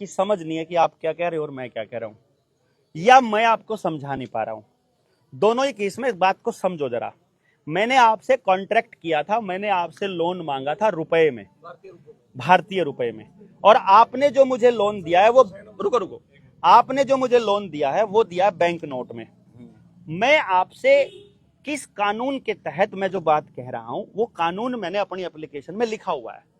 आपकी समझ नहीं है कि आप क्या कह रहे हो और मैं क्या कह रहा हूं, या मैं आपको समझा नहीं पा रहा हूं। दोनों ही केस में इस बात को समझो जरा। मैंने आपसे कॉन्ट्रैक्ट किया था, मैंने आपसे लोन मांगा था रुपए में, भारतीय रुपए में, और आपने जो मुझे लोन दिया है वो, रुको रुको, आपने जो मुझे लोन दिया है वो दिया है बैंक नोट में। मैं आपसे किस कानून के तहत मैं जो बात कह रहा हूं वो कानून मैंने अपनी एप्लीकेशन में लिखा हुआ है।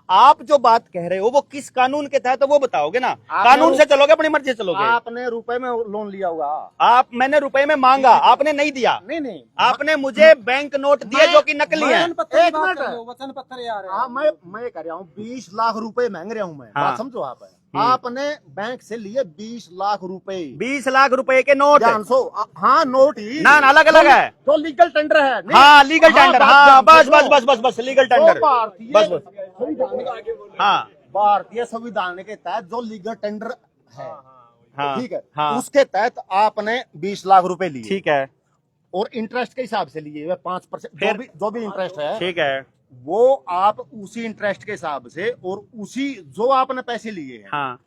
आप जो बात कह रहे हो वो किस कानून के तहत है वो बताओगे ना। कानून से चलोगे, अपनी मर्जी से चलोगे। आपने रुपए में लोन लिया होगा। मैंने रुपए में मांगा, आपने नहीं दिया। नहीं, आपने मुझे बैंक नोट दिए जो कि नकली हैं। एक मिनट, वचन पत्र यार। हाँ, मैं कह रहा हूँ 20 लाख रुपए मांग रहा हूँ मैं। हाँ। बात समझो आप। आपने बैंक से लिए 20 लाख रुपए, 20 लाख रुपए के नोट। हाँ, नोट ही ना अलग अलग है। तो लीगल टेंडर है। हाँ, लीगल टेंडर। हाँ, बस बस बस बस बस लीगल टेंडर। बस बस। हाँ, भारतीय संविधान के तहत जो लीगल टेंडर है, हाँ, ठीक है, हाँ, उसके तहत आपने 20 लाख रुपए लिए। ठीक है। और इंटरेस्ट के हिसाब से लिए 5%, जो भी इंटरेस्ट है, ठीक है। वो आप उसी इंटरेस्ट के हिसाब से, और उसी जो आपने पैसे लिए हैं, हाँ,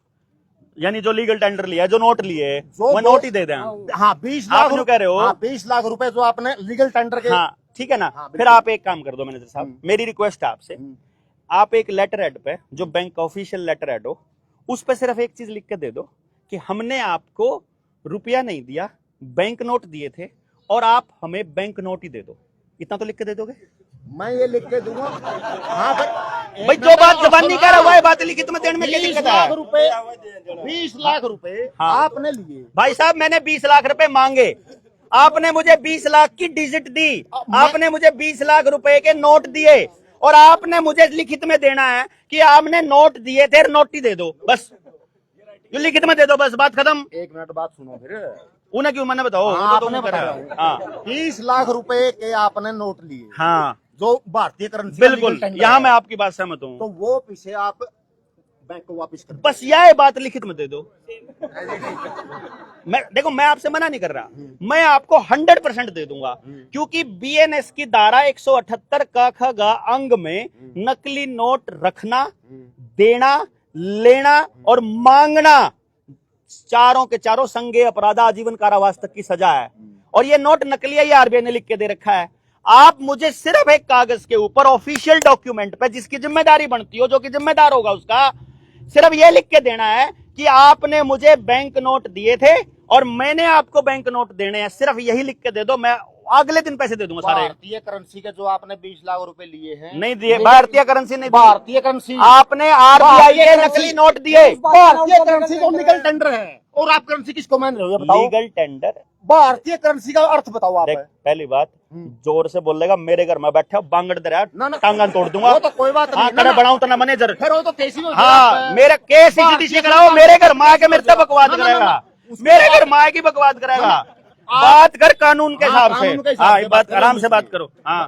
यानी जो लीगल टेंडर लिया है, जो नोट लिए जो वो नोट ही दे दें। हाँ 20 आप लाख जो कह रहे हो। हाँ, 20 लाख रुपए जो आपने लीगल टेंडर के। हाँ, ठीक है ना। हाँ, फिर आप एक काम कर दो मैनेजर साहब, मेरी रिक्वेस्ट है आपसे, आप एक लेटर हेड पे, जो बैंक का ऑफिशियल लेटर हेड हो, उस पे सिर्फ एक चीज लिख के दे दो कि हमने आपको रुपया नहीं दिया, बैंक नोट दिए थे, और आप हमें बैंक नोट ही दे दो। इतना तो लिख के दे दोगे? मैं ये लिख के दूंगा। हाँ भाई, जो बात जबान नहीं कर रहा है बात लिखित में देने में क्या दिक्कत है? 20 लाख रुपए हाँ। आपने लिए। भाई साहब, मैंने 20 लाख रुपए मांगे, आपने मुझे 20 लाख की डिजिट दी, आपने मुझे 20 लाख रुपए के नोट दिए, और आपने मुझे लिखित में देना है कि आपने नोट दिए थे, नोट ही दे दो। बस ये लिखित में दे दो, बस बात खत्म। 1 मिनट बात सुनो फिर। उन्हें क्यों मैंने बताओ? हाँ, आपने बताया। हाँ, 20 लाख रुपए के आपने नोट लिए। हाँ, जो भारतीय करेंसी, बिल्कुल, यहाँ मैं आपकी बात सहमत हूँ। तो वो पीछे आप बैंक को वापस कर, बस यह बात लिखित में दे दो। देखो, मैं आपसे मना नहीं कर रहा, मैं आपको 100% दे दूंगा, क्योंकि बीएनएस की धारा 178 का ख ग अंग में नकली नोट रखना, देना, लेना और मांगना, चारों के चारों संज्ञेय अपराध, आजीवन कारावास तक की सजा है। और ये नोट नकली है, ये आरबीआई ने लिख के दे रखा है। आप मुझे सिर्फ एक कागज के ऊपर ऑफिशियल डॉक्यूमेंट पे, जिसकी जिम्मेदारी बनती हो, जो कि जिम्मेदार होगा उसका, सिर्फ ये लिख के देना है कि आपने मुझे बैंक नोट दिए थे और मैंने आपको बैंक नोट देने हैं। सिर्फ यही लिख के दे दो, मैं अगले दिन पैसे दे दूंगा सारे। भारतीय करेंसी के जो आपने 20 लाख रुपए लिए हैं, नहीं दिए, भारतीय करेंसी नहीं, भारतीय करेंसी आपने आरबीआई के नकली नोट दिए। भारतीय करेंसी तो लीगल टेंडर है, और आप करेंसी किसको मान रहे हो? बताओ। लीगल टेंडर, भारतीय करेंसी का अर्थ बताओ आप। पहली बात, जोर से बोलेगा, मेरे घर में बैठे बांगड़ दे टांगा तोड़ दूंगा। वो तो कोई बात नहीं। हाँ, बनाऊं तो ना मैनेजर। फिर वो तो केसी में, हाँ, मेरा केस सीसीटीसी कराओ, मेरे घर में आके मेरे से बकवाद करेगा, मेरे घर में आके बकवाद करेगा। बात कर कानून के हिसाब से। हाँ, बात आराम से बात करो। हाँ,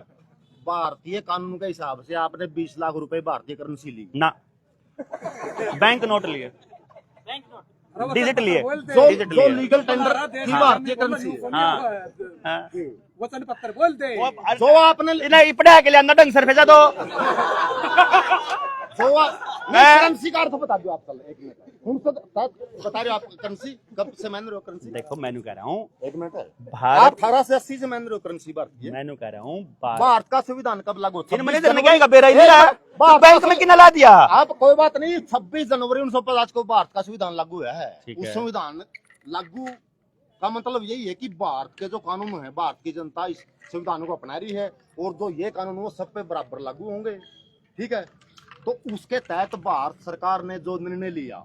भारतीय कानून के हिसाब से आपने 20 लाख रुपए भारतीय करेंसी ली ना, बैंक नोट लिए, डिजिट लिए, जो लीगल टेंडर थी भारतीय करेंसी। हाँ, वचन पत्र बोलते जो आपने नहीं पढ़ा के लिए ढंग से भेजा दो। जो करेंसी का अर्थ बता दो आप। कल 1 मिनट बता रहे हो आप, करेंसी कब से मान रहे हो? करेंसी देखो, मैंने कह रहा हूँ 1 मिनट है, भारत, आप 1880 से मान रहे हो करेंसी भारतीय। मैंने कह रहा हूँ भारत का संविधान कब लागू हुआ? बैंक में कितना ला दिया? आप कोई बात नहीं, 26 जनवरी 1950 को भारत का संविधान लागू हुआ है। उस संविधान लागू का मतलब यही है कि भारत के जो कानून है, भारत की जनता इस संविधान को अपना रही है, और जो ये कानून वो सब पे बराबर लागू होंगे। ठीक है, तो उसके तहत भारत सरकार ने जो निर्णय लिया,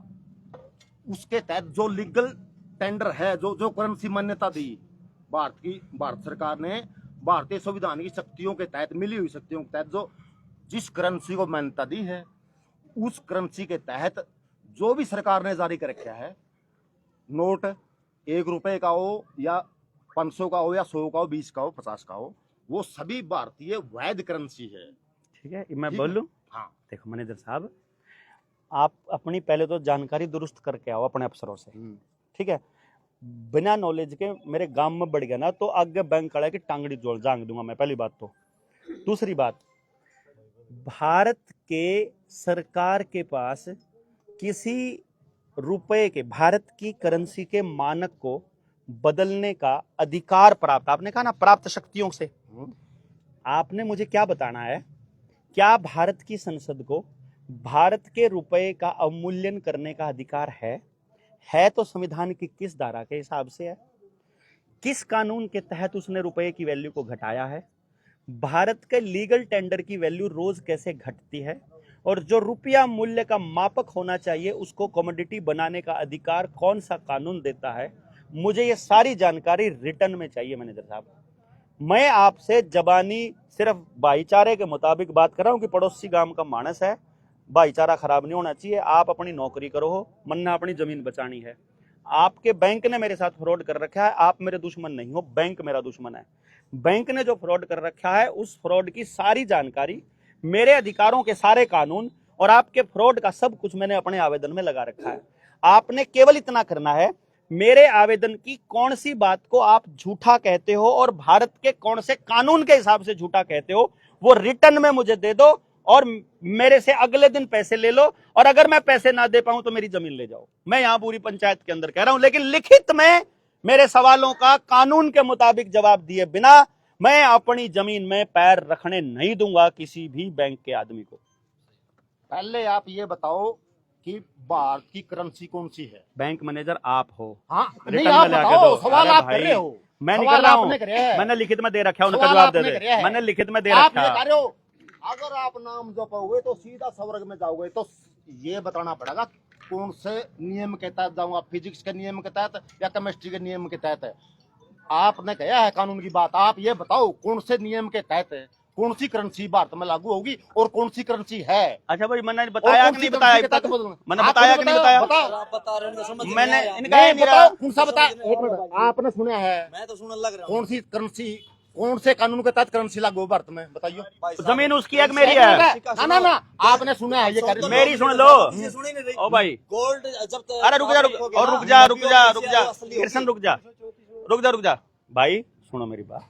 उसके तहत जो लीगल टेंडर है, जो करेंसी मान्यता दी भारत सरकार ने, भारतीय संविधान की शक्तियों के तहत, मिली हुई शक्तियों के तहत, जो जिस करेंसी को मान्यता दी है, उस करेंसी के तहत जो भी सरकार ने जारी कर रखा है, नोट 1 रुपए का हो या 500 का हो या 100 का हो, 20 का हो, 50 का हो, वो सभी भारतीय वैध करेंसी है। ठीक है, मैं बोलूं? हाँ, देखो मैनेजर साहब, आप अपनी पहले तो जानकारी दुरुस्त करके आओ अपने अफसरों से। ठीक है, बिना नॉलेज के मेरे गांव में बढ़ गया ना तो आगे बैंक खड़ा की टांगड़ी जोड़ जांग दूंगा मैं, पहली बात तो। दूसरी बात, भारत के सरकार के पास किसी रुपए के, भारत की करेंसी के मानक को बदलने का अधिकार प्राप्त, आपने कहा ना प्राप्त शक्तियों से, आपने मुझे क्या बताना है, क्या भारत की संसद को भारत के रुपए का अवमूल्यन करने का अधिकार है तो संविधान की किस धारा के हिसाब से है, किस कानून के तहत उसने रुपए की वैल्यू को घटाया है, भारत के लीगल टेंडर की वैल्यू रोज कैसे घटती है, और जो रुपया मूल्य का मापक होना चाहिए उसको कमोडिटी बनाने का अधिकार कौन सा कानून देता है, मुझे ये सारी जानकारी रिटर्न में चाहिए मैनेजर साहब। मैं आपसे जबानी सिर्फ भाईचारे के मुताबिक बात कर रहा हूं कि पड़ोसी गांव का मानस है, भाईचारा खराब नहीं होना चाहिए, आप अपनी नौकरी करो हो, मन्ना अपनी जमीन बचानी है। आपके बैंक ने मेरे साथ फ्रॉड कर रखा है, आप मेरे दुश्मन नहीं हो, बैंक मेरा दुश्मन है। बैंक ने जो फ्रॉड कर रखा है उस फ्रॉड की सारी जानकारी, मेरे अधिकारों के सारे कानून और आपके फ्रॉड का सब कुछ मैंने अपने आवेदन में लगा रखा है। आपने केवल इतना करना है, मेरे आवेदन की कौन सी बात को आप झूठा कहते हो और भारत के कौन से कानून के हिसाब से झूठा कहते हो वो रिटर्न में मुझे दे दो और मेरे से अगले दिन पैसे ले लो, और अगर मैं पैसे ना दे पाऊं तो मेरी जमीन ले जाओ। मैं यहां पूरी पंचायत के अंदर कह रहा हूं, लेकिन लिखित में मेरे सवालों का कानून के मुताबिक जवाब दिए बिना मैं अपनी जमीन में पैर रखने नहीं दूंगा किसी भी बैंक के आदमी को। पहले आप ये बताओ कि भारत की करेंसी कौन सी है? बैंक मैनेजर आप हो। हाँ, नहीं रिटर्न आप में लाके बताओ, दो। सवाल अरे आप कर भाई, रहे हो, मैं नहीं सवाल कर रहा आपने करे है। हूं, मैंने लिखित में दे रखा है, उनका सवाल जवाब आपने दे करे है। दे, मैंने लिखित में दे आप रखा ये है। कह रहे हो अगर आप नाम जपाओगे तो सीधा स्वर्ग में जाओगे, तो ये बताना पड़ेगा कौन से नियम के तहत जाऊंगा, फिजिक्स के नियम के तहत या केमिस्ट्री के नियम के तहत है। आपने कहा है कानून की बात, आप ये बताओ कौन से नियम के तहत है, कौन सी करेंसी भारत में लागू होगी और कौन सी करेंसी है। अच्छा भाई, मैंने बताया कि नहीं बताया, मैंने बताया कि नहीं बताया, मैंने इनका नहीं बताओ कौन सा बताया, एक मिनट, आपने सुना है, मैं तो सुनने लग रहा हूँ। कौन सी करेंसी, कौन से कानून के तहत करेंसी लागू हो भारत में, बताइए। जमीन उसकी है कि मेरी है? ना ना, आपने सुना है ये करेंसी, मेरी सुन लो। सुनी नहीं रही। ओ भाई, गोल्ड जब अरे रुक जा, कृष्ण रुक जा भाई, सुनो मेरी बात।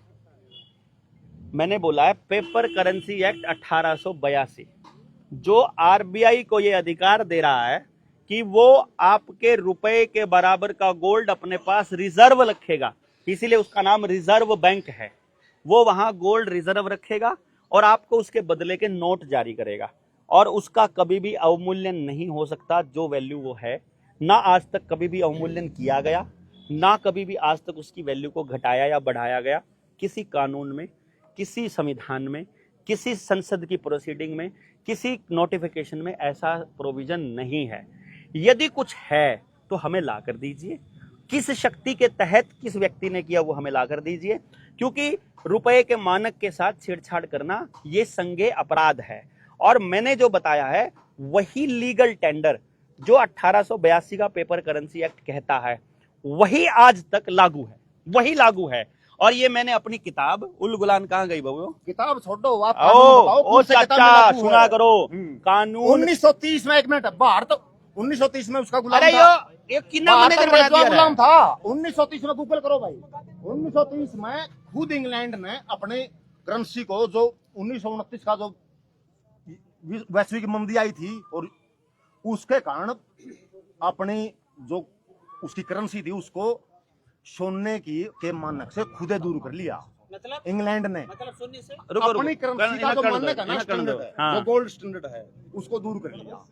मैंने बोला है पेपर करेंसी एक्ट 1882 जो आरबीआई को ये अधिकार दे रहा है कि वो आपके रुपए के बराबर का गोल्ड अपने पास रिजर्व रखेगा, इसीलिए उसका नाम रिजर्व बैंक है। वो वहां गोल्ड रिजर्व रखेगा और आपको उसके बदले के नोट जारी करेगा, और उसका कभी भी अवमूल्यन नहीं हो सकता। जो वैल्यू वो है, ना आज तक कभी भी अवमूल्यन किया गया, ना कभी भी आज तक उसकी वैल्यू को घटाया या बढ़ाया गया। किसी कानून में, किसी संविधान में, किसी संसद की प्रोसीडिंग में, किसी नोटिफिकेशन में ऐसा प्रोविजन नहीं है। यदि कुछ है तो हमें ला कर दीजिए, किस शक्ति के तहत किस व्यक्ति ने किया वो हमें ला कर दीजिए, क्योंकि रुपए के मानक के साथ छेड़छाड़ करना ये संज्ञेय अपराध है। और मैंने जो बताया है वही लीगल टेंडर जो 1882 का पेपर करेंसी एक्ट कहता है वही आज तक लागू है, वही लागू है। और ये मैंने अपनी किताब उल गुलान, कहाँ गई बबू? किताब छोड़ो, आप कानून बताओ, ओ कौन से किताब में चाचा लागू सुना है? करो, कानून 1930 में, एक मिनट, भारत 1930 में उसका गुलाम अरे था। ये किन्ना भारत मैनेजर अंग्रेजों बना का दिया गुलाम है। था 1930 में, गूगल करो भाई। 1930 में खुद इंग्लैंड ने अपने करेंसी को, जो 1929 का जो वैश्विक मंदी आई थी और उसके कारण अपनी जो उसकी करेंसी थी उसको सोने की के मानक से खुदे दूर कर लिया मतलब इंग्लैंड ने। मतलब सुनने से अपनी करेंसी का जो मानक है ना, स्टैंडर्ड है, हाँ। जो गोल्ड स्टैंडर्ड है, उसको दूर कर लिया।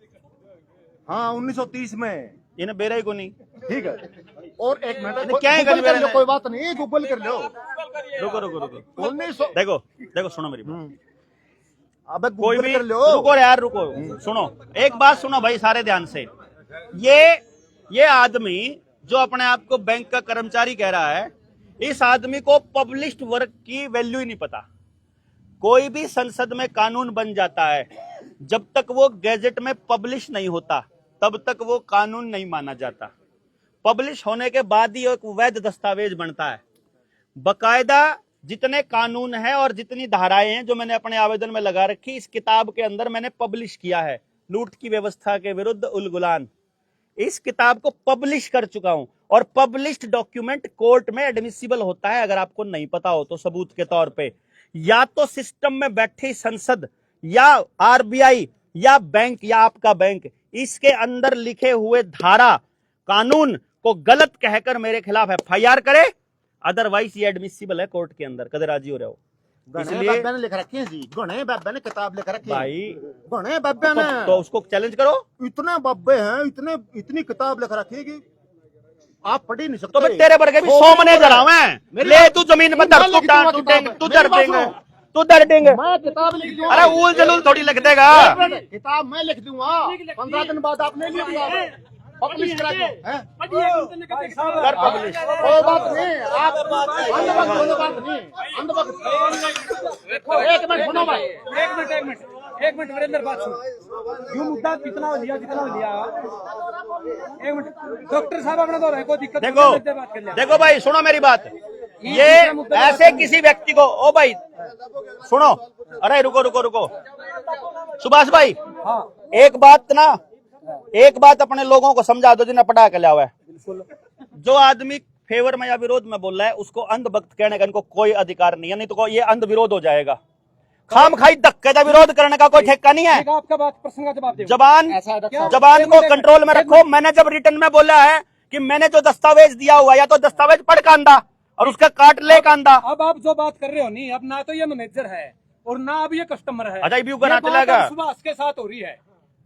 हाँ, 1930 में। इन्हें बेरा ही को नहीं। ठीक है, और एक मिनट, क्या है गूगल कर लो, मैंने? कोई बात नहीं, गूगल कर लो। रुको 1900 देखो सुनो मेरी बात। अबे कोई गूगल भी कर लो। रुको यार, रुको सुनो, एक बात सुनो भाई सारे ध्यान से। ये आदमी जो अपने आप को बैंक का कर्मचारी कह रहा है, इस आदमी को पब्लिश्ड वर्क की वैल्यू ही नहीं पता। कोई भी संसद में कानून बन जाता है, जब तक वो गैजेट में पब्लिश नहीं होता तब तक वो कानून नहीं माना जाता। पब्लिश होने के बाद ही एक वैध दस्तावेज बनता है। बकायदा जितने कानून हैं और जितनी धाराएं हैं जो मैंने अपने आवेदन में लगा रखी, इस किताब के अंदर मैंने पब्लिश किया है। लूट की व्यवस्था के विरुद्ध उल गुलान, इस किताब को पब्लिश कर चुका हूं, और पब्लिश्ड डॉक्यूमेंट कोर्ट में एडमिसिबल होता है। अगर आपको नहीं पता हो तो सबूत के तौर पे, या तो सिस्टम में बैठी संसद या आरबीआई या बैंक या आपका बैंक इसके अंदर लिखे हुए धारा कानून को गलत कहकर मेरे खिलाफ एफआईआर करे, अदरवाइज ये एडमिसिबल है कोर्ट के अंदर। कदे राजी हो रहे हो? इसलिए बाबा ने लिख रखे हैं जी, गणे बाबा ने किताब लिख रखी है भाई गणे बाबा ने, तो उसको चैलेंज करो। इतने बाबे हैं, इतनी किताब लिख रखी है कि आप पढ़ ही नहीं सकते। तो फिर तेरे वर्गे भी 100 मैनेजर आवे, ले तू जमीन पर धर, तू डर देंगे, तू डर देंगे। मैं किताब लिख दूंगा। अरे उल जलूल थोड़ी लिख देगा। किताब मैं लिख दूंगा, 15 दिन बाद आपने लिख दिया, पब्लिश करा दो, हैं? कर पब्लिश। कोई बात नहीं, आप अंधभक्त, कोई बात नहीं, अंधभक्त। एक मिनट सुनो भाई, एक मिनट वीरेंद्र, बात सुनो। यूं मुद्दा कितना लिया एक मिनट डॉक्टर साहब अपना दो रहे, कोई दिक्कत देखो भाई सुनो मेरी बात, ये ऐसे किसी व्यक्ति को, ओ भाई सुनो, अरे रुको रुको रुको सुभाष भाई, एक बात अपने लोगों को समझा दो जिन्हें पढ़ा के लिया हुआ है। जो आदमी फेवर में या विरोध में बोल रहा है उसको अंधभक्त कहने का इनको कोई अधिकार नहीं है, नहीं तो ये अंध विरोध हो जाएगा। खाम खाई धक्के का विरोध करने का कोई ठेका नहीं है। आपका बात प्रश्न का जवाब दे। जबान को कंट्रोल में रखो। मैंने जब रिटर्न में बोला है कि मैंने जो दस्तावेज दिया हुआ या तो दस्तावेज पढ़ के आंदा और उसका काट ले के आंदा। अब आप जो बात कर रहे हो नहीं, अब ना तो ये मैनेजर है और ना अब ये कस्टमर है। अच्छा व्यू करना चलेगा। सुभाष के साथ हो रही है,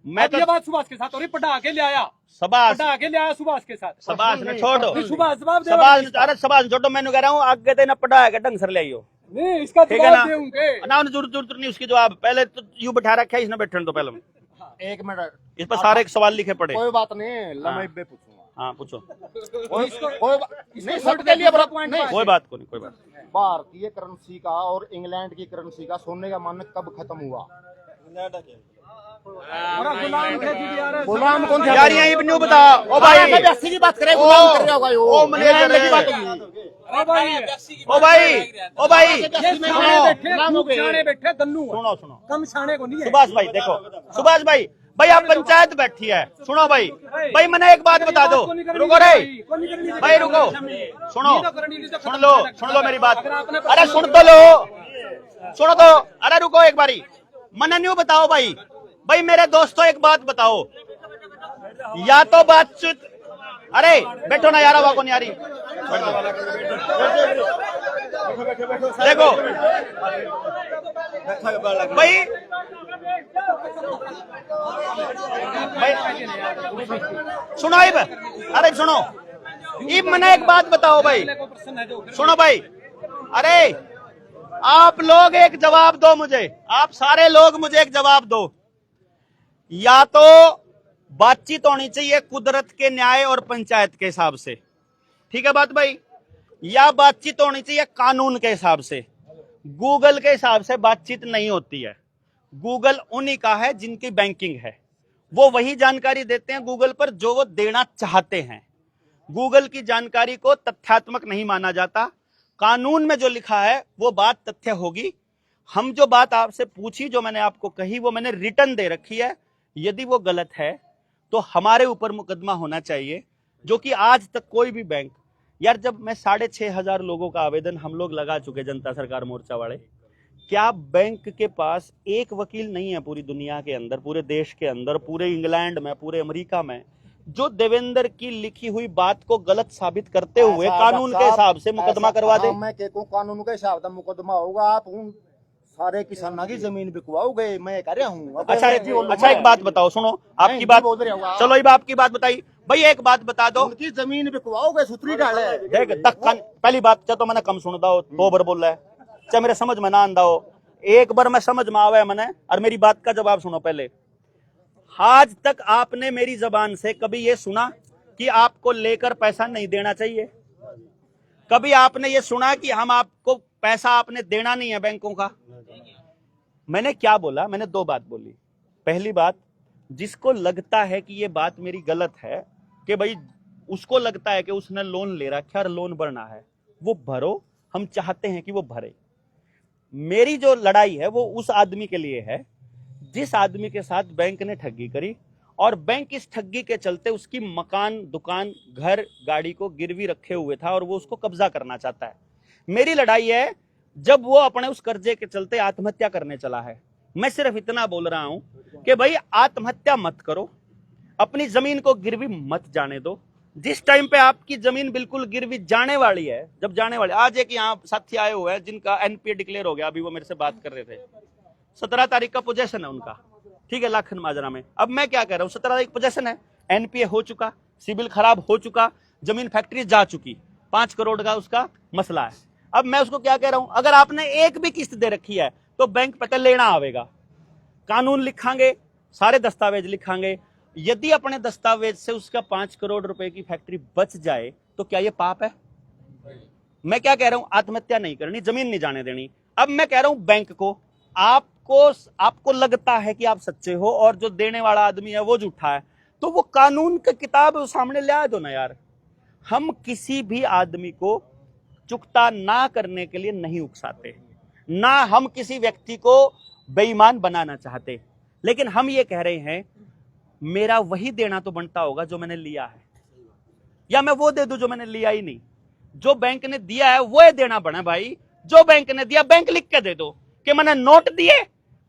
मैं तो ये बात सुभाष के साथ हो रही, पढ़ा के ले आया, सुभाष पढ़ा के ले आया सुभाष के साथ। सुभाष ने छोड़ो, सुभाष जवाब दे। अरे सुभाष छोड़ो, मैंने कह रहा हूँ आगे देना पढ़ा के ढंग से ले आइयो। नहीं इसका ठीक है ना? जवाब देंगे ना जरूरत नहीं उसकी जवाब। पहले तो यू बैठा रखा है इसने, बैठने तो पहले एक मिनट, इस पर सारे सवाल लिखे पड़े। कोई बात नहीं, लम्बे पे पूछूंगा। हाँ पूछो। कोई बात नहीं, सबके लिए बराबर पॉइंट नहीं। कोई बात को नहीं, कोई बात। भारतीय करेंसी का और इंग्लैंड की करेंसी का सोने का मानक कब खत्म हुआ? गुलाम कौन था यार यही न्यू बता। ओ भाई की बात करे, गुलाम कर रहा होगा यो। ओ मैनेजर की बात होगी। ओ भाई छाने बैठे गन्नू सुनो सुनो कम छाने को नहीं है। सुभाष भाई देखो, सुभाष भाई आप पंचायत बैठी है, सुनो भाई मैंने एक बात बता दो। रुको रे भाई, रुको, सुन लो मेरी बात। अरे सुन तो लो, सुनो तो, अरे रुको एक बारी, मैंने न्यू बताओ भाई मेरे दोस्तों एक बात बताओ, या तो बातचीत। अरे बैठो ना यार, आवाज को नहीं आ रही। देखो भाई सुनो अरे सुनो, मैंने एक बात बताओ भाई, सुनो भाई। अरे आप लोग एक जवाब दो मुझे, आप सारे लोग मुझे एक जवाब दो। या तो बातचीत होनी चाहिए कुदरत के न्याय और पंचायत के हिसाब से, ठीक है बात भाई, या बातचीत होनी चाहिए कानून के हिसाब से। गूगल के हिसाब से बातचीत नहीं होती है। गूगल उन्हीं का है जिनकी बैंकिंग है, वो वही जानकारी देते हैं गूगल पर जो वो देना चाहते हैं। गूगल की जानकारी को तथ्यात्मक नहीं माना जाता। कानून में जो लिखा है वो बात तथ्य होगी। हम जो बात आपसे पूछी, जो मैंने आपको कही, वो मैंने रिटर्न दे रखी है। यदि वो गलत है तो हमारे ऊपर मुकदमा होना चाहिए, जो कि आज तक कोई भी बैंक, यार जब मैं 6,500 लोगों का आवेदन हम लोग लगा चुके जनता सरकार मोर्चा वाले, क्या बैंक के पास एक वकील नहीं है पूरी दुनिया के अंदर, पूरे देश के अंदर, पूरे इंग्लैंड में, पूरे अमेरिका में, जो देवेंद्र की लिखी हुई बात को गलत साबित करते हुए कानून के हिसाब से मुकदमा करवा दे? मैं कहूं कानून के हिसाब से मुकदमा होगा। आप उन सारे किसानों की जमीन बिकवाओगे, मैं कह रहा हूँ। अच्छा एक बात बताओ, सुनो आपकी बात, चलो ये आपकी बात बताई भाई, एक बात बता दो। उनकी जमीन बिकवाओगे, सुतरी डाले देख पहली बात तो मैंने कम सुनता हो, 2 बार बोल रहा है, चाहे मेरे समझ में ना आंदा हो, एक बार मैं समझ में आवे मैंने, और मेरी बात का जवाब सुनो पहले। आज तक आपने मेरी जबान से कभी ये सुना कि आपको लेकर पैसा नहीं देना चाहिए? कभी आपने ये सुना कि हम आपको पैसा आपने देना नहीं है बैंकों का? मैंने क्या बोला? मैंने 2 बात बोली। पहली बात, जिसको लगता है कि ये बात मेरी गलत है, कि भाई उसको लगता है कि उसने लोन ले रखा है और लोन भरना है, वो भरो, हम चाहते हैं कि वो भरे। मेरी जो लड़ाई है वो उस आदमी के लिए है जिस आदमी के साथ बैंक ने ठगी करी, और बैंक इस ठगी के चलते उसकी मकान, दुकान, घर, गाड़ी को गिरवी रखे हुए था और वो उसको कब्जा करना चाहता है। मेरी लड़ाई है जब वो अपने उस कर्जे के चलते आत्महत्या करने चला है, मैं सिर्फ इतना बोल रहा हूं कि भाई आत्महत्या मत करो, अपनी जमीन को गिरवी मत जाने दो। जिस टाइम पे आपकी जमीन बिल्कुल गिरवी जाने वाली है, जब जाने वाली, आज एक यहाँ साथी आए हुए हैं जिनका एनपीए डिक्लेयर हो गया, अभी वो मेरे से बात कर रहे थे, 17 तारीख का पोजेशन है उनका, ठीक है, लाखन माजरा में। अब मैं क्या कह रहा हूँ, 17 तारीख पोजेशन है, एनपीए हो चुका, सिविल खराब हो चुका, जमीन फैक्ट्री जा चुकी, 5 करोड़ का उसका मसला है। अब मैं उसको क्या कह रहा हूं, अगर आपने एक भी किस्त दे रखी है तो बैंक पता लेना आवेगा, कानून लिखांगे, सारे दस्तावेज लिखांगे। यदि अपने दस्तावेज से उसका 5 करोड़ रुपए की फैक्ट्री बच जाए तो क्या ये पाप है? मैं क्या कह रहा हूं, आत्महत्या नहीं करनी, जमीन नहीं जाने देनी। अब मैं कह रहा हूं बैंक को, आपको लगता है कि आप सच्चे हो और जो देने वाला आदमी है वो झूठा है, तो वो कानून की किताब सामने ले आ दो ना यार। हम किसी भी आदमी को चुकता ना करने के लिए नहीं उकसाते, ना हम किसी व्यक्ति को बेईमान बनाना चाहते, लेकिन हम ये कह रहे हैं मेरा वही देना तो बनता होगा जो मैंने लिया है, या मैं वो दे दूं जो मैंने लिया ही नहीं। जो बैंक ने दिया है वो देना बना भाई। जो बैंक ने दिया, बैंक लिख के दे दो कि मैंने नोट दिए,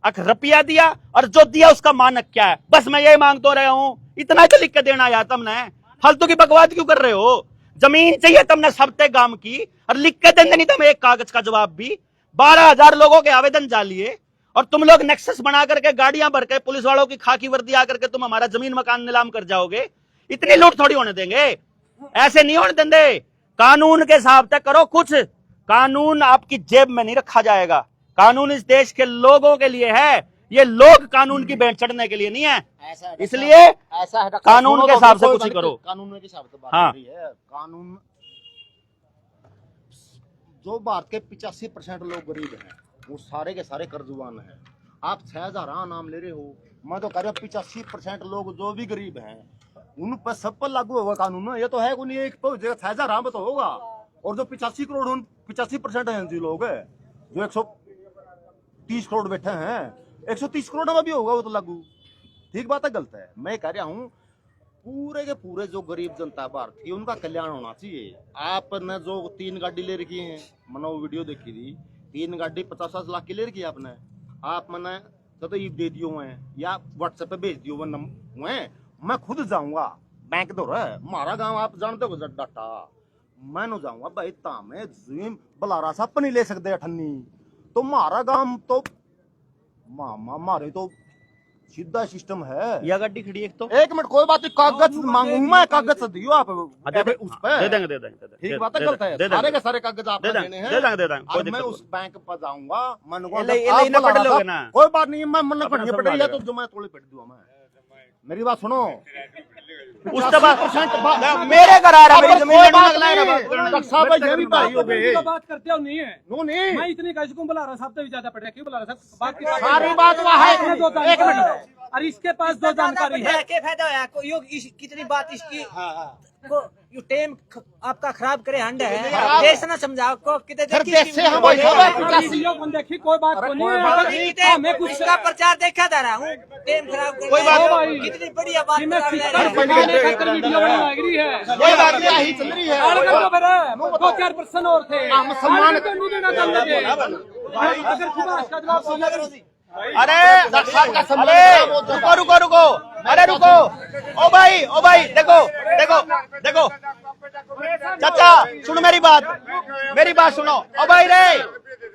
रुपया दिया, और जो दिया उसका मानक क्या है, बस मैं यही मांग तो रहा हूं, इतना तो लिख के देना यार। तुमने फालतू की बकवास क्यों कर रहे हो? जमीन चाहिए तुमने सबते गांव की, और लिख के देंगे नहीं तुम एक कागज का जवाब भी। 12,000 लोगों के आवेदन डालिए और तुम लोग नेक्सस बना करके गाड़ियां भर के पुलिस वालों की खाकी वर्दी आकर के तुम हमारा जमीन मकान नीलाम कर जाओगे। इतनी लूट थोड़ी होने देंगे, ऐसे नहीं होने देंगे। कानून के हिसाब से करो कुछ, कानून आपकी जेब में नहीं रखा जाएगा, कानून इस देश के लोगों के लिए है, ये लोग कानून की बेंच चढ़ने के लिए नहीं है। इसलिए ऐसा है, कानून के हिसाब से कुछ ही करो। कानून के हिसाब से बात हाँ। हो रही है। कानून, जो भारत के 85% लोग गरीब हैं वो सारे के सारे कर्जवान हैं। आप 6,000 नाम ले रहे हो, मैं तो कह रहा हूं 85% लोग जो भी गरीब हैं उन पर सब पर लागू होगा कानून। ये तो है कोई नहीं, एक तो 6,000 में तो होगा, और जो 85 करोड़ 85% हैं जी लोग, जो 130 करोड़ बैठे हैं, 130 करोड़ में भी होगा वो तो लागू। ठीक बात है, गलत है? मैं कह रहा हूँ पूरे के पूरे जो गरीब जनता भारत की, उनका कल्याण होना चाहिए। आपने जो 3 गाड़ी ले रखी है, मैंने वो वीडियो देखी थी, 3 गाड़ी 50 लाख की ले रखी है आपने, आप मैंने तो ये दे दियो हैं या व्हाट्सएप पे भेज दियो हुए, मैं खुद जाऊंगा बैंक दो रहा है मारा गांव, आप जानते हो डाटा, मैं न जाऊंगा भाई तामे जीम बलारा सा नहीं ले सकते अठन्नी, तो मारा गांव तो मामा मारे तो सीधा सिस्टम है। या गाड़ी खड़ी एक तो, एक मिनट, कोई बात नहीं, कागज मांगू मैं, कागज दियो आप उस पर, दे देंगे। ठीक बात है, गलत है, सारे के सारे कागज आपने देने हैं। दे देंगे। और मैं उस बैंक पर जाऊंगा, मन पढ़ लोगे ना, कोई बात नहीं, मैं मन पढ़नी पड़ेगी तो जो मैं थोड़ी पढ़ दूंगा। मैं मेरी बात सुनो, उसके बाद मेरे घर आ रहा, मेरी जमीन डॉक्टर साहब ये भी भाई हो गए, बात करते हो नहीं है, नो नहीं, मैं इतनी कैसे को बुला रहा साहब, तो भी ज्यादा पड़ रहा, क्यों बुला रहा साहब? बात की सारी बात वह है। एक मिनट, और इसके पास 2 जानकारी है। क्या फायदा है कितनी बात इसकी को यू टाइम आपका खराब करे हंड है, देश ना समझाओ को कितने जैसे हम भाई साहब वीडियो कौन देखी, कोई बात को नहीं, मैं कुछ इसका प्रचार देखा जा रहा हूँ, टाइम खराब करे, कोई बात नहीं। कितनी बढ़िया बात मैं कर रहे हैं। वीडियो बना रही है, कोई बात नहीं, यही चल रही है। 2-4% और थे, हम सम्मान नहीं देना चाहते थे। अगर सुभाष का जवाब बोला, अरे रुको, अरे रुको, ओ भाई देखो चाचा सुनो मेरी बात सुनो, ओ भाई रे,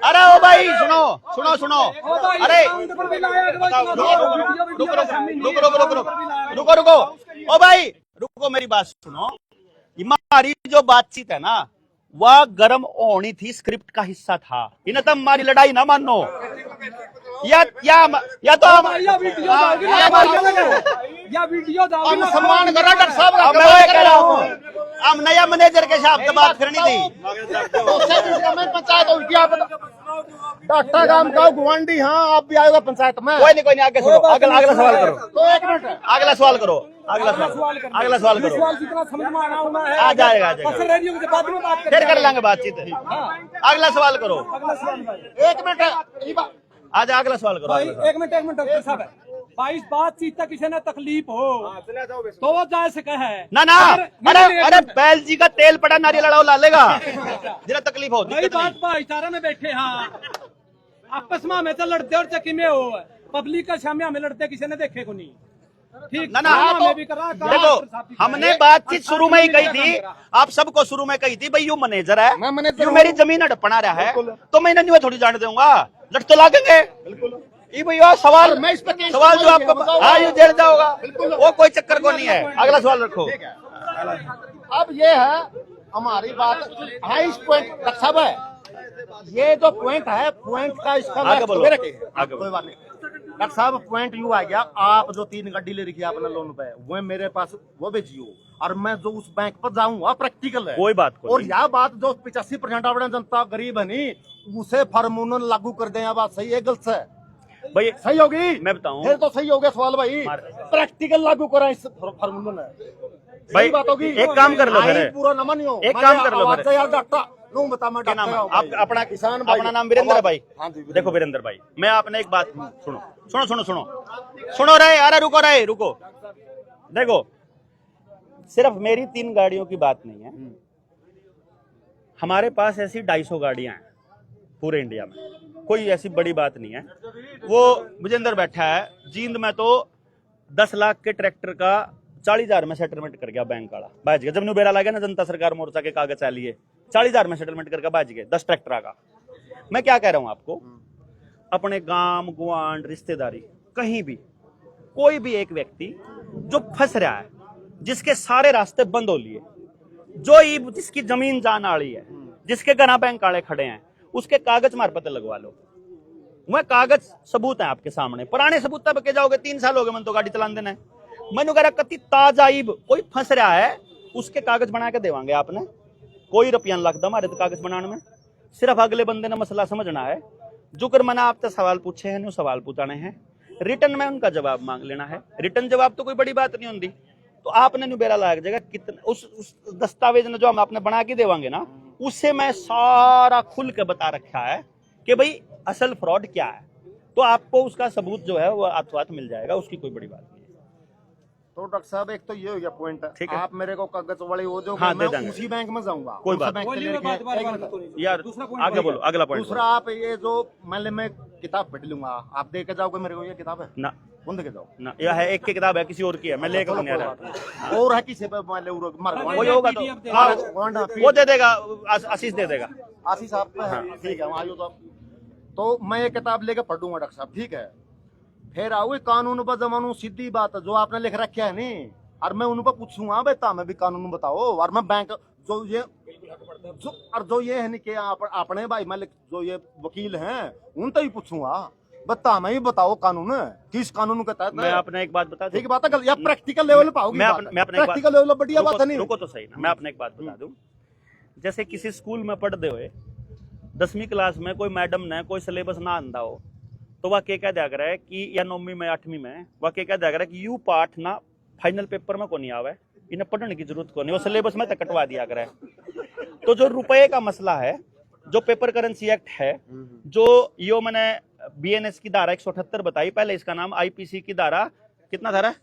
अरे ओ भाई सुनो, अरे रुको, ओ भाई रुको, मेरी बात सुनो। हमारी जो बातचीत है ना, वह गर्म होनी थी, स्क्रिप्ट का हिस्सा था, इन्हें तो हमारी लड़ाई ना मानो, या तो हम हम सम्मान कर डॉक्टर साहब का, मैं वही कह रहा हूँ, हम नया मैनेजर के साथ बात करनी थी। पंचायत उल्टी आप डॉक्टर गांव का गुवांडी, हाँ आप भी आएगा पंचायत में। कोई नहीं, आगे सुनो, अगला सवाल करो, तो एक मिनट, अगला सवाल करो। जितना समझ में आना होना है आ जाएगा। रेडियो के बाद में बात फिर कर लेंगे बातचीत। अगला सवाल करो, एक मिनट, आज अगला सवाल करो। भाई एक मिनट डॉक्टर साहब, भाई बातचीत तक किसी ने तकलीफ हो तो वो जाए से कहे ना, अरे बैल जी का तेल पड़ा, नारियल लड़ाओ ला लेगा, जरा तकलीफ हो, भाई बात भाईचारा में बैठे, हाँ आपस में हमेशा लड़ते और चक्की में हो पब्लिक का सामने हमें लड़ते किसी ने देखे को नहीं ठीक ना, हमें भी करा देखो हमने बातचीत शुरू में ही कही थी, आप सबको शुरू में कही थी भाई यू मैनेजर है, मैं मैनेजर यू हूँ। मेरी जमीन अड़पना रहा है तो मैं इन्हें थोड़ी जाने दूंगा, लड़ तो लागेंगे। ये भैया सवाल, मैं इस पे केस सवाल जो आपको बताऊँ। हाँ ये जेल जाओगा, वो कोई चक्कर को नहीं है। अगला सवाल रखो। अब ये है हमारी बात, हाँ इस पॉइंट डॉक्टर साहब है, ये जो पॉइंट है पॉइंट का इसका आगे बोलो, आगे आगे कोई बात नहीं डॉक्टर साहब, पॉइंट यू आ गया, आप जो 3 गाड़ी ले रखी है आपने लोन पे वो मेरे पास वो भेजियो, और मैं जो उस बैंक पर जाऊंगा प्रैक्टिकल है कोई बात को और नहीं। यह बात जो 85% अपने जनता गरीब है नी उसे फॉर्मूला लागू कर दें, यह बात सही है गलत है? भाई सही होगी, मैं बताऊं, फिर तो सही हो गया सवाल भाई, प्रैक्टिकल लागू करा इस फॉर्मूला में, भाई सही बात होगी। एक काम कर लो आइन फिर, पूरा न मानियो, एक काम कर लो आवाज फिर। यार डॉक्टर नो बता, मैं क्या नाम है? डॉक्टर आप हूं अपना किसान भाई। अपना नाम वीरेंद्र है भाई? हाँ जी, देखो वीरेंद्र भाई, मैं आपने एक बात सुनो सुनो सुनो सुनो सुनो रहे, अरे रुको रहे, रुको। देखो सिर्फ मेरी 3 गाड़ियों की बात नहीं है, हमारे पास ऐसी 250 गाड़ियां हैं पूरे इंडिया में, कोई ऐसी बड़ी बात नहीं है। वो विजेंद्र बैठा है जींद में तो 10 लाख के ट्रैक्टर का 40,000 में सेटलमेंट कर गया बैंक वाला, बाज गया। जब नु बेरा लगा ना जनता सरकार मोर्चा के कागज चालिए 40,000 में सेटलमेंट करके बाज गए 10 ट्रैक्टर का। मैं क्या कह रहा हूं आपको, अपने गांव गुआंड रिश्तेदारी कहीं भी कोई भी एक व्यक्ति जो फंस रहा है, जिसके सारे रास्ते बंद हो लिए, जिसकी जमीन जान आड़ी है, जिसके घना बैंक वाले खड़े हैं, उसके कागज मार पते लगवा लो। वह कागज सबूत है आपके सामने, पुराने सबूत तब के जाओगे, 3 साल हो गए मन तो गाड़ी चलान देना है। मैंने कह रहा कति ताजाइब कोई फंस रहा है उसके कागज बना के देवांगे आपने, कोई रुपया लगता हमारे तो कागज बनाने में, सिर्फ अगले बंदे ने मसला समझना है। जुकर मना आपसे सवाल पूछे हैं, सवाल पूछाने हैं, रिटर्न में उनका जवाब मांग लेना है। रिटर्न जवाब तो कोई बड़ी बात नहीं होती, तो आपने नु बेरा लाग जाएगा कितना उस दस्तावेज ने जो हम आपने बना के देवांगे ना, उससे मैं सारा खुल के बता रखा है कि भाई असल फ्रॉड क्या है, तो आपको उसका सबूत जो है वो हाथों हाथ मिल जाएगा, उसकी कोई बड़ी बात नहीं है। तो डॉक्टर साहब एक तो ये हो गया पॉइंट, ठीक है। आप मेरे को कागज वाली वो जो हाँ, मैं दे देंगे। उसी बैंक में जाऊंगा, कोई उस बात बैंक से बोलिए, लेके- बात बार एक बार मिनट। तो नहीं। यार दूसरा point आगे बोलो, अगला पॉइंट दूसरा आप ये जो मान ले मैं किताब पढ़ लूंगा, आप दे के जाओगे मेरे को, ये किताब है ना कौन दे के जाओ, ना, यह है एक की किताब है, किसी और की है, मैं लेकर नहीं आ रहा। और है किसी पे मान ले मर कोई होगा तो PDF दे हाँ, वो वो दे देगा, आशीष दे देगा। आशीष साहब पे है, ठीक है वहाँ तो मैं ये किताब लेके पढ़ूंगा डॉक्टर साहब, ठीक है। फिर आओगे कानून पर जमानू, सीधी बात है जो आपने लिख रखा है नहीं, और मैं उन पर पूछूंगा बेटा मैं भी कानून बताओ, और मैं बैंक जो ये जो ये है नहीं कि अपने भाई मैं जो ये वकील हैं उन तो ही पूछूंगा, बता मैं ही बताओ कानून किस कानून के तहत मैं आपने एक बात बता दूं? ठीक बात है, या प्रैक्टिकल लेवल पे आओगी, मैं अपने एक बात- प्रैक्टिकल लेवल बढ़िया बात है नहीं। रुको तो सही ना, मैं अपने एक बात बता दूं, जैसे किसी स्कूल में पढ़ते हुए 10वीं क्लास में कोई मैडम ने कोई सिलेबस ना आंदा हो, तो वह क्या दिया कर है कि या 9वीं में 8वीं में वह क्या दिया कर है कि यू पाठ ना फाइनल पेपर में को नहीं आवे, इन्हें पढ़ने की जरूरत को नहीं, वो सिलेबस में तक कटवा दिया करे। तो जो रुपए का मसला है, जो पेपर करेंसी एक्ट है, जो यो मैंने बीएनएस की धारा 178 बताई, पहले इसका नाम आईपीसी की धारा कितना धारा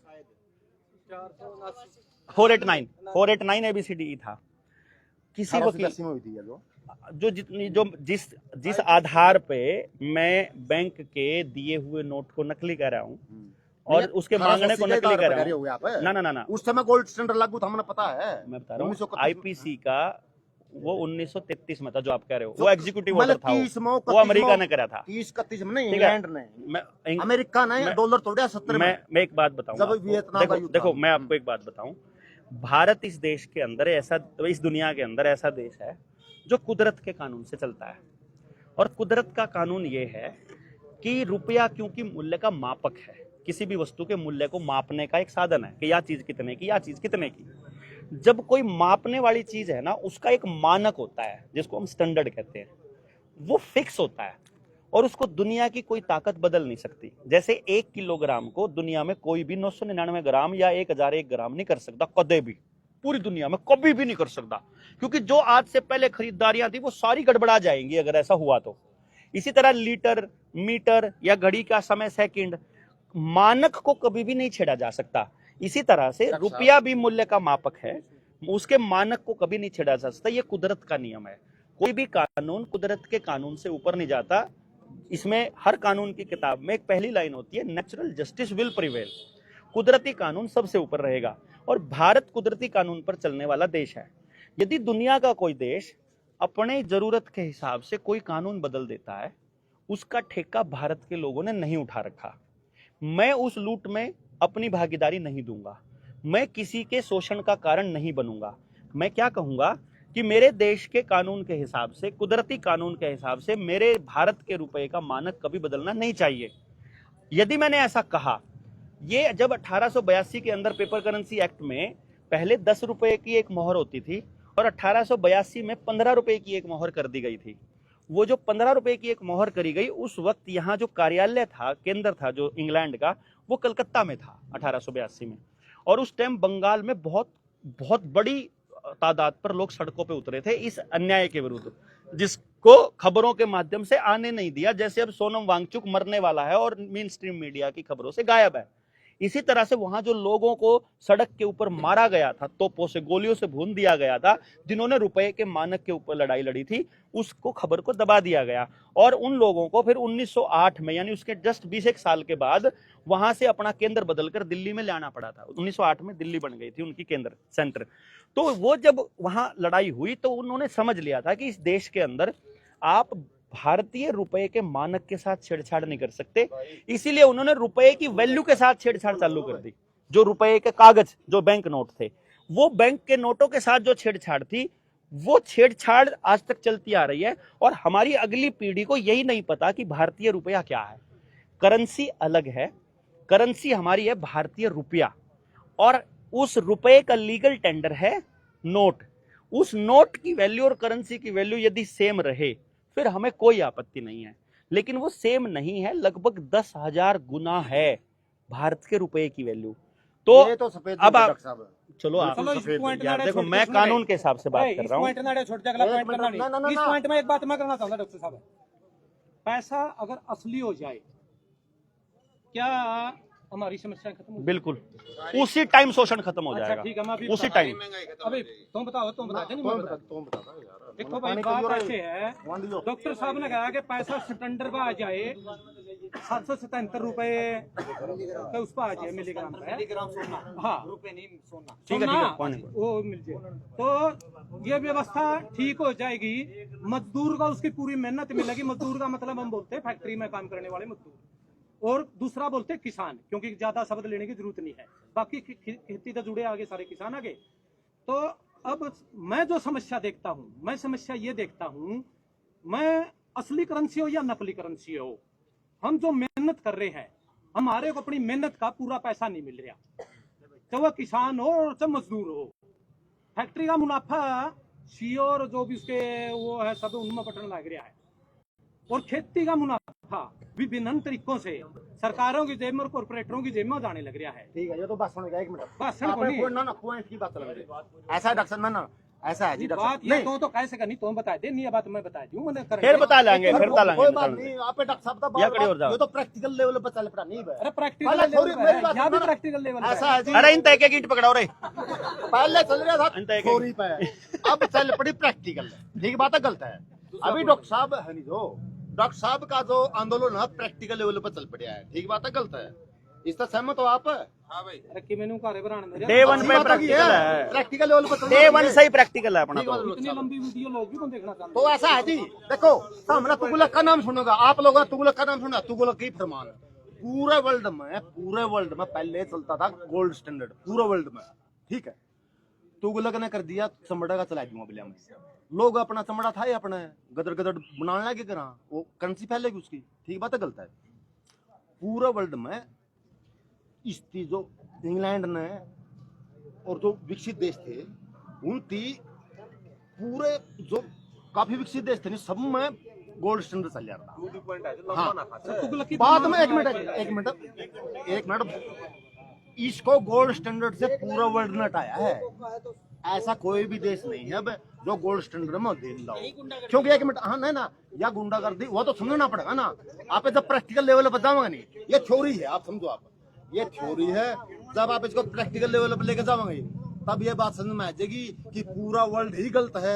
489 ABCDE था। किसी वकील जो जितनी जो जिस आधार पे मैं बैंक के दिए हुए नोट को नकली कर रहा हूँ और उसके मांगने को नकली कर रहा हूँ, ना उस समय गोल्ड स्टैंडर्ड लागू था, हमें पता है। मैं बता रहा हूँ 1931 आईपीसी का वो 1933 में था जो आप कह रहे हो, वो एग्जीक्यूटिव ऑर्डर था, 30 वो अमेरिका ने करा था। 30-31 में नहीं, ठीक है। इंग्लैंड ने, मैं अमेरिका ने डॉलर तोड़ा 70 में। मैं एक बात बताऊंगा जब आपको। वियतनाम का युद्ध देखो था। मैं आपको एक बात बताऊं, भारत इस देश के अंदर ऐसा, इस दुनिया के अंदर ऐसा देश है जो कुदरत के कानून से चलता है, और कुदरत का कानून ये है कि रुपया क्योंकि मूल्य का मापक है, किसी भी वस्तु के मूल्य को मापने का एक साधन है कि यह चीज कितने की, यह चीज कितने की। जब कोई मापने वाली चीज है ना, उसका एक मानक होता है जिसको हम स्टैंडर्ड कहते हैं, वो फिक्स होता है और उसको दुनिया की कोई ताकत बदल नहीं सकती। जैसे 1 किलोग्राम को दुनिया में कोई भी 999 ग्राम या 1001 ग्राम नहीं कर सकता, कदे भी, पूरी दुनिया में कभी भी नहीं कर सकता, क्योंकि जो आज से पहले खरीदारियां थी वो सारी गड़बड़ा जाएंगी अगर ऐसा हुआ तो। इसी तरह लीटर, मीटर या घड़ी का समय, सेकंड, मानक को कभी भी नहीं छेड़ा जा सकता। इसी तरह से रुपया भी मूल्य का मापक है, उसके मानक को कभी नहीं छेड़ा जा सकता। ये कुदरत का नियम है, कोई भी कानून कुदरत के कानून से ऊपर नहीं जाता। इसमें हर कानून की किताब में एक पहली लाइन होती है, नेचुरल जस्टिस विल प्रिवेल। कुदरती कानून सबसे ऊपर रहेगा और भारत कुदरती कानून पर चलने वाला देश है। यदि दुनिया का कोई देश अपने जरूरत के हिसाब से कोई कानून बदल देता है, उसका ठेका भारत के लोगों ने नहीं उठा रखा। मैं उस लूट में अपनी भागीदारी नहीं दूंगा, मैं किसी के शोषण का कारण नहीं बनूंगा। मैं क्या कहूंगा कि मेरे देश के कानून के हिसाब से, कुदरती कानून के हिसाब से मेरे भारत के रुपए का मानक कभी बदलना नहीं चाहिए। यदि मैंने ऐसा कहा, ये जब 1882 के अंदर पेपर करेंसी एक्ट में पहले 10 रुपए की एक मोहर होती थी और 1882 में 15 रुपए की एक मोहर कर दी गई थी। वो जो 15 रुपए की एक मोहर करी गई, उस वक्त यहाँ जो कार्यालय था, केंद्र था जो इंग्लैंड का, वो कलकत्ता में था 1882 में। और उस टाइम बंगाल में बहुत बहुत बड़ी तादाद पर लोग सड़कों पे उतरे थे इस अन्याय के विरुद्ध, जिसको खबरों के माध्यम से आने नहीं दिया। जैसे अब सोनम वांगचुक मरने वाला है और मेन स्ट्रीम मीडिया की खबरों से गायब है, इसी तरह से वहां जो लोगों को सड़क के ऊपर मारा गया था, तोपों से, गोलियों से भून दिया गया था, जिन्होंने रुपए के मानक के ऊपर लड़ाई लड़ी थी, उसको खबर को दबा दिया गया। और उन लोगों को फिर 1908 में, यानी उसके जस्ट 20 साल के बाद, वहां से अपना केंद्र बदलकर दिल्ली में लाना पड़ा था। 1908 में दिल्ली बन गई थी उनकी केंद्र सेंटर। तो वो जब वहां लड़ाई हुई तो उन्होंने समझ लिया था कि इस देश के अंदर आप भारतीय रुपए के मानक के साथ छेड़छाड़ नहीं कर सकते, इसीलिए उन्होंने रुपए की वैल्यू के साथ छेड़छाड़ चालू कर दी। जो रुपए के कागज, जो बैंक नोट थे, वो बैंक के नोटों के साथ जो छेड़छाड़ थी, वो छेड़छाड़ आज तक चलती आ रही है। और हमारी अगली पीढ़ी को यही नहीं पता कि भारतीय रुपया क्या है। करेंसी अलग है, करेंसी हमारी है भारतीय रुपया, और उस रुपए का लीगल टेंडर है नोट। उस नोट की वैल्यू और करेंसी की वैल्यू यदि सेम रहे फिर हमें कोई आपत्ति नहीं है, लेकिन वो सेम नहीं है, लगभग 10,000 गुना है भारत के रुपए की वैल्यू। तो ये तो सफेद अब आप डॉक्टर साहब, चलो आप चलो इस पॉइंट यार में देखो, छोड़ मैं के कानून के हिसाब से बात कर रहा हूँ। पॉइंट ना छोड़ के अगला पॉइंट करना ना, ना, नहीं। इस ना। पॉइंट में एक बात मैं करना चाहूंगा डॉक्टर साहब, पैसा अगर असली हो जाए, क्या हमारी समस्या खत्म हो? बिल्कुल, उसी टाइम शोषण खत्म हो अच्छा जाएगा, ठीक है, मैं अभी उसी बता- टाइम। अभी तुम बताओ, तुम बताते नहीं, मैं बता। तुम बता दो यार। देखो भाई, बात ऐसे है, डॉक्टर साहब ने कहा कि पैसा स्टैंडर्ड पर आ जाए 777 रुपए के उस पर आ जाए, मिलीग्राम पे। हाँ, रुपए नहीं सोना। ठीक है, सोना, कौन है? वो मिल जाए तो ये व्यवस्था ठीक हो जाएगी। मजदूर का उसकी पूरी मेहनत मिलेगी। मजदूर का मतलब हम बोलते हैं फैक्ट्री में काम करने वाले मजदूर, और दूसरा बोलते हैं किसान, क्योंकि ज्यादा शब्द लेने की जरूरत नहीं है। बाकी खेती से जुड़े आगे सारे किसान आगे। तो अब मैं जो समस्या देखता हूँ, मैं समस्या ये देखता हूँ, मैं असली करेंसी हो या नकली करेंसी हो, हम जो मेहनत कर रहे हैं, हमारे को अपनी मेहनत का पूरा पैसा नहीं मिल रहा, चाहे वह किसान हो और चाहे मजदूर हो। फैक्ट्री का मुनाफा सीओ और जो भी उसके वो है सब उनमें बटन लग रहा है, और खेती का मुनाफा विभिन्न तरीकों से सरकारों की जेब में और कॉर्पोरेटरों की जेब में जाने लग रहा है। ठीक है, ये तो बात सुनेगा, एक मिनट। भाषण को नहीं, ना पॉइंट की बात चल रही है। ऐसा है डॉक्टर साहब, ना ऐसा है जी डॉक्टर बात साहब। ये तो कैसे करनी, तुम बता दे, नहीं ये बात मैं बता दूं, मैंने कर फिर बता लेंगे, फिर बता लेंगे। कोई बात नहीं, आप डॉक्टर साहब का या कड़ी और जाओ। ये तो प्रैक्टिकल लेवल पर चल पड़ा नहीं है। अरे प्रैक्टिकल पहले लेवल थोड़ी पे मेरी है, बात यहाँ भी सुनो ना। प्रैक्टिकल लेवल पे ऐसा है जी, अरे इन तय के ईंट पकड़ाओ रे। पहले चल रहा था अंत है कि- थ्योरी पे, अब चल पड़ी प्रैक्टिकल। ठीक बात है, गलत है। अभी डॉक्टर साहब है नहीं, जो डॉक्टर साहब का जो आंदोलन है प्रैक्टिकल लेवल पर चल पड़ा है। ठीक बात है, गलत है, इससे सहमत हो आप? अरे कि मैंने घरे बनाने मेरे डे वन पे प्रैक्टिकल है, practical level per day one से ही प्रैक्टिकल है अपना ठीक बात तो। है। इतनी लंबी वीडियो लोग भी कौन देखना चाहते तो ऐसा है जी, देखो सामने तुगलक का नाम सुनोगा आप लोग, तुगलक का नाम सुना, तुगलक की फरमान। पूरे वर्ल्ड में पहले चलता था गोल्ड स्टैंडर्ड, पूरे वर्ल्ड में। ठीक है, तुगलक ने कर दिया चमड़ा का, चला दिया बिलिया में। लोग अपना चमड़ा था ही अपने गदर गदर बनाने लगे, करा वो करेंसी फैलेगी उसकी। ठीक बात है, गलत है। पूरे वर्ल्ड में इसकी जो इंग्लैंड ने और जो विकसित देश थे, उनकी पूरे जो काफी विकसित देश थे, सब में गोल्ड स्टैंडर्ड चल जाता। हाँ, तुगलक की बाद में एक मिनट, इसको गोल्ड स्टैंडर्ड से पूरा वर्ल्ड ने हटाया है। ऐसा कोई भी देश नहीं है अब जो गोल्ड स्टैंडर्ड में दे लाओ, क्योंकि एक मिनट, हाँ नहीं ना, या गुंडागर्दी वो तो समझना पड़ेगा ना। आप जब प्रैक्टिकल लेवल पर जाओगे नहीं, ये थ्योरी है, आप समझो, आप ये थ्योरी है। जब आप इसको प्रैक्टिकल लेवल पर लेके जाओगे तब ये बात समझ में आ जाएगी कि पूरा वर्ल्ड ही गलत है।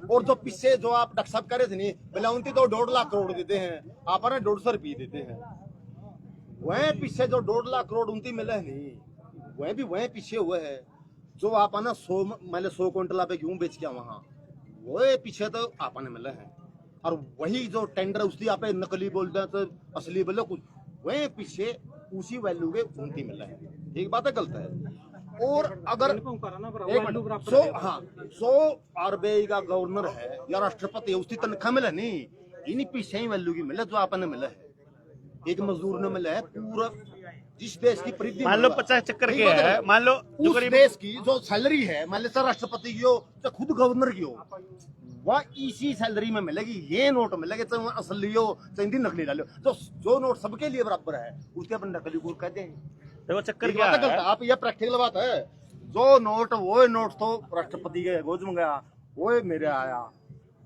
और जो पीछे जो आप डॉक्टर साहब कह रहे थे नहीं बोला उनकी तो 1.5 लाख करोड़ देते हैं, आप 150 रुपये देते हैं। वह पीछे जो 1.5 लाख करोड़ उनकी मिले नहीं, वह भी वह पीछे हुए है जो आप 100 क्विंटल आप गेहूं बेच के वहां, वो पीछे तो आपने मिले हैं। और वही जो टेंडर उसकी आप नकली बोलते हैं तो असली बोले कुछ, वह पीछे उसी वैल्यू के उनकी मिले हैं। एक बात है, गलत है। और अगर एक मिनट, 100 RBI का गवर्नर है या राष्ट्रपति है, उसकी तनख्वाह मिले नहीं, इन्हीं पीछे ही वैल्यू की मिले जो आपने मिला है। एक मजदूर ने मिला है पूरा जिस देश की परिधि, मान लो 50 चक्कर के है, मान लो जो उस देश की जो सैलरी है, मान लो राष्ट्रपति की हो चाहे खुद गवर्नर की हो, वह इसी सैलरी में मिलेगी। ये नोट मिलेगा चाहे असली हो चाहे हिंदी नकली डालो, तो जो नोट सबके लिए बराबर है उसके अपन नकली गुर कहते हैं। देखो चक्कर एक क्या बात है, है, आप ये प्रैक्टिकल बात है। जो नोट वो नोट तो राष्ट्रपति के गोद में गया, वो मेरे आया,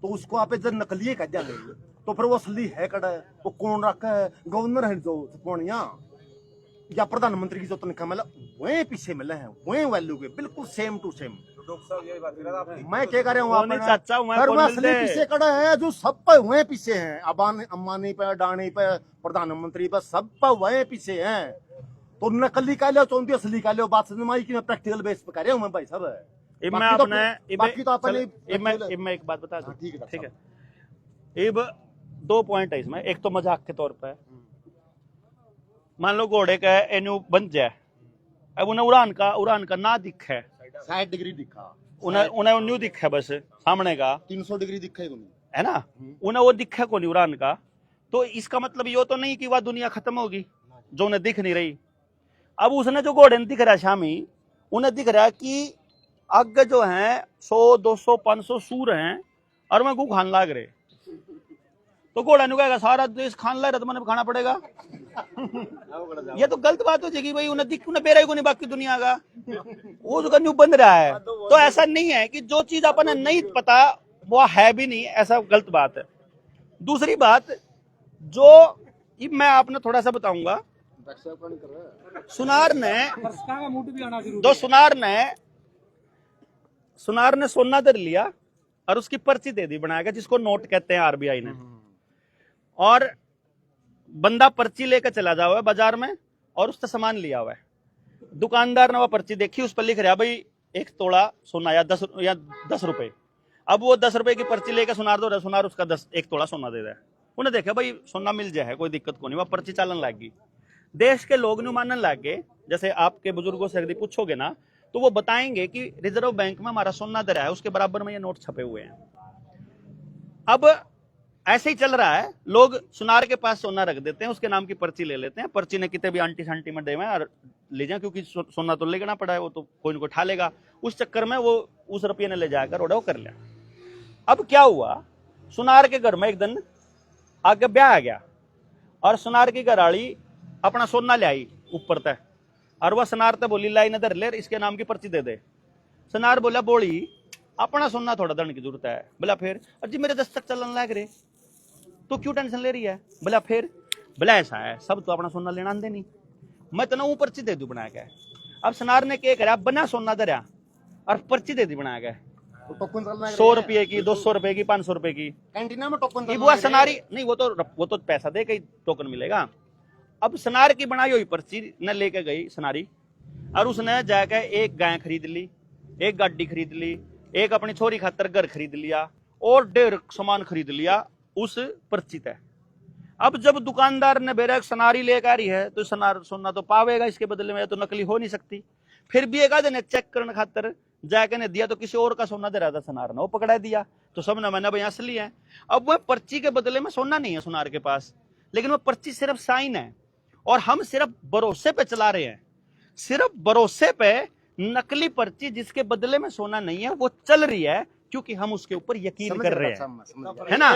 तो उसको आप जब नकली कह देंगे तो फिर वो असली है कड़ा है, वो कौन रखा है, गवर्नर है जो कौनिया या प्रधानमंत्री की जो तनख्वाह मिला वही पीछे मिले हैं, वही वैल्यू के बिल्कुल सेम टू सेम। मैं क्या कर रहा हूँ, नहीं चाचा मैं पर कौन मैं मिलते असली पीछे खड़ा है जो सब पे वही पीछे हैं, अंबानी पे, अडानी पे, प्रधानमंत्री पे, सब पे वही पीछे हैं। तो नकली का लो चौंती असली का लो, बात समझ की मैं प्रैक्टिकल बेस पे कर रहा हूँ मैं भाई साहब। मैं एक बात बता दूं, ठीक है, ठीक है। अब 2 पॉइंट है इसमें। एक तो मजाक के तौर पर, मान लो घोड़े का एन्यू बन जाए, अब उन्हें उड़ान का ना दिखा है, 60 डिग्री दिखा, उन्हें न्यू दिखा है बस सामने का, 300 डिग्री दिखा है ना, उन्हें वो दिखा को नहीं उड़ान का। तो इसका मतलब ये तो नहीं कि वह दुनिया खत्म होगी जो उन्हें दिख नहीं रही। अब उसने जो घोड़े दिख रहा है शामी, उन्हें दिख रहा है कि आगे जो है 100, 200, 500 सूर हैं और मैं गु खान लाग रहे, तो घोड़ा नहीं कहेगा सारा देश खान ला रहा तो मैंने खाना पड़ेगा। ये तो गलत बात हो जाएगी भाई, उन्हें दिख उन्हें बेरा को नहीं बाकी दुनिया का, वो जो न्यू बन रहा है। तो ऐसा नहीं है कि जो चीज अपन नहीं पता वो है भी नहीं, ऐसा गलत बात है। दूसरी बात जो मैं आपने थोड़ा सा बताऊंगा, सुनार ने दो सुनार ने सोना दर लिया और उसकी पर्ची दे दी बनाएगा, जिसको नोट कहते हैं RBI ने, और बंदा पर्ची लेकर चला जाओ है बाजार में और उससे सामान लिया हुआ है। दुकानदार ने वह पर्ची देखी, उस पर लिख रहा भाई 1 तोला सोना या 10 रुपए। अब वो 10 रुपए की पर्ची लेकर सुनार दो रहा, सुनार उसका 1 तोला सोना दे रहा है। उन्हें देखा भाई सोना मिल जाए, कोई दिक्कत को नहीं, वह पर्ची चालन लग गई। देश के लोग नहीं मानने लग गए। जैसे आपके बुजुर्गों से यदि पूछोगे ना तो वो बताएंगे कि रिजर्व बैंक में हमारा सोना दर है, उसके बराबर में ये नोट छपे हुए हैं। अब ऐसे ही चल रहा है, लोग सुनार के पास सोना रख देते हैं, उसके नाम की पर्ची ले लेते हैं, पर्ची ने कितने भी आंटी शांटी में दे और ले जाए, क्योंकि सोना तो लेना पड़ा है, वो तो कोई ना कोई उठा लेगा। उस चक्कर में वो उस रुपये ने ले जाकर वो कर लिया। अब क्या हुआ, सुनार के घर में एक दिन आगे ब्याह आ गया और सुनार की घराड़ी अपना सोना ले आई ऊपर तक, और वह सुनार ते बोली लाई नदर ले, इसके नाम की पर्ची दे दे। सुनार बोला बोली अपना सोना थोड़ा देने की जरूरत है। बोला फिर, अजी मेरे दस्तक चलन लग रहे, तो क्यों टेंशन ले रही है? बोला फिर, बोला ऐसा है सब तो अपना सोना लेना दे नहीं, मैं तो ना वो पर्ची दे दू बना के। अब सुनार ने क्या करा, बना सोना दरिया और पर्ची दे दी बना के, 100 रुपये की, 200 रुपए की, 500 रुपए की। कैंटीना में टोकन वो सुनारी नहीं, वो तो पैसा दे के टोकन मिलेगा। अब सुनार की बनाई हुई पर्ची न लेके गई सुनारी, और उसने जाकर एक गाय खरीद ली, एक गाड़ी खरीद ली, एक अपनी छोरी खातर घर खरीद लिया और ढेर सामान खरीद लिया उस पर्ची तय। अब जब दुकानदार ने बेरा सुनारी लेकर आ रही है तो सोना तो पावेगा इसके बदले में, तो नकली हो नहीं सकती। फिर भी एक आधे ने चेक करने खातर जाके ने दिया तो किसी और का सोना दे रहा था सुनार ने, वो पकड़ा दिया, तो सबने मैंने भाई असली है। अब वह पर्ची के बदले में सोना नहीं है सुनार के पास, लेकिन वो पर्ची सिर्फ साइन है, और हम सिर्फ भरोसे पे चला रहे हैं, सिर्फ भरोसे पे नकली पर्ची जिसके बदले में सोना नहीं है वो चल रही है, क्योंकि हम उसके ऊपर यकीन कर रहे हैं, है ना।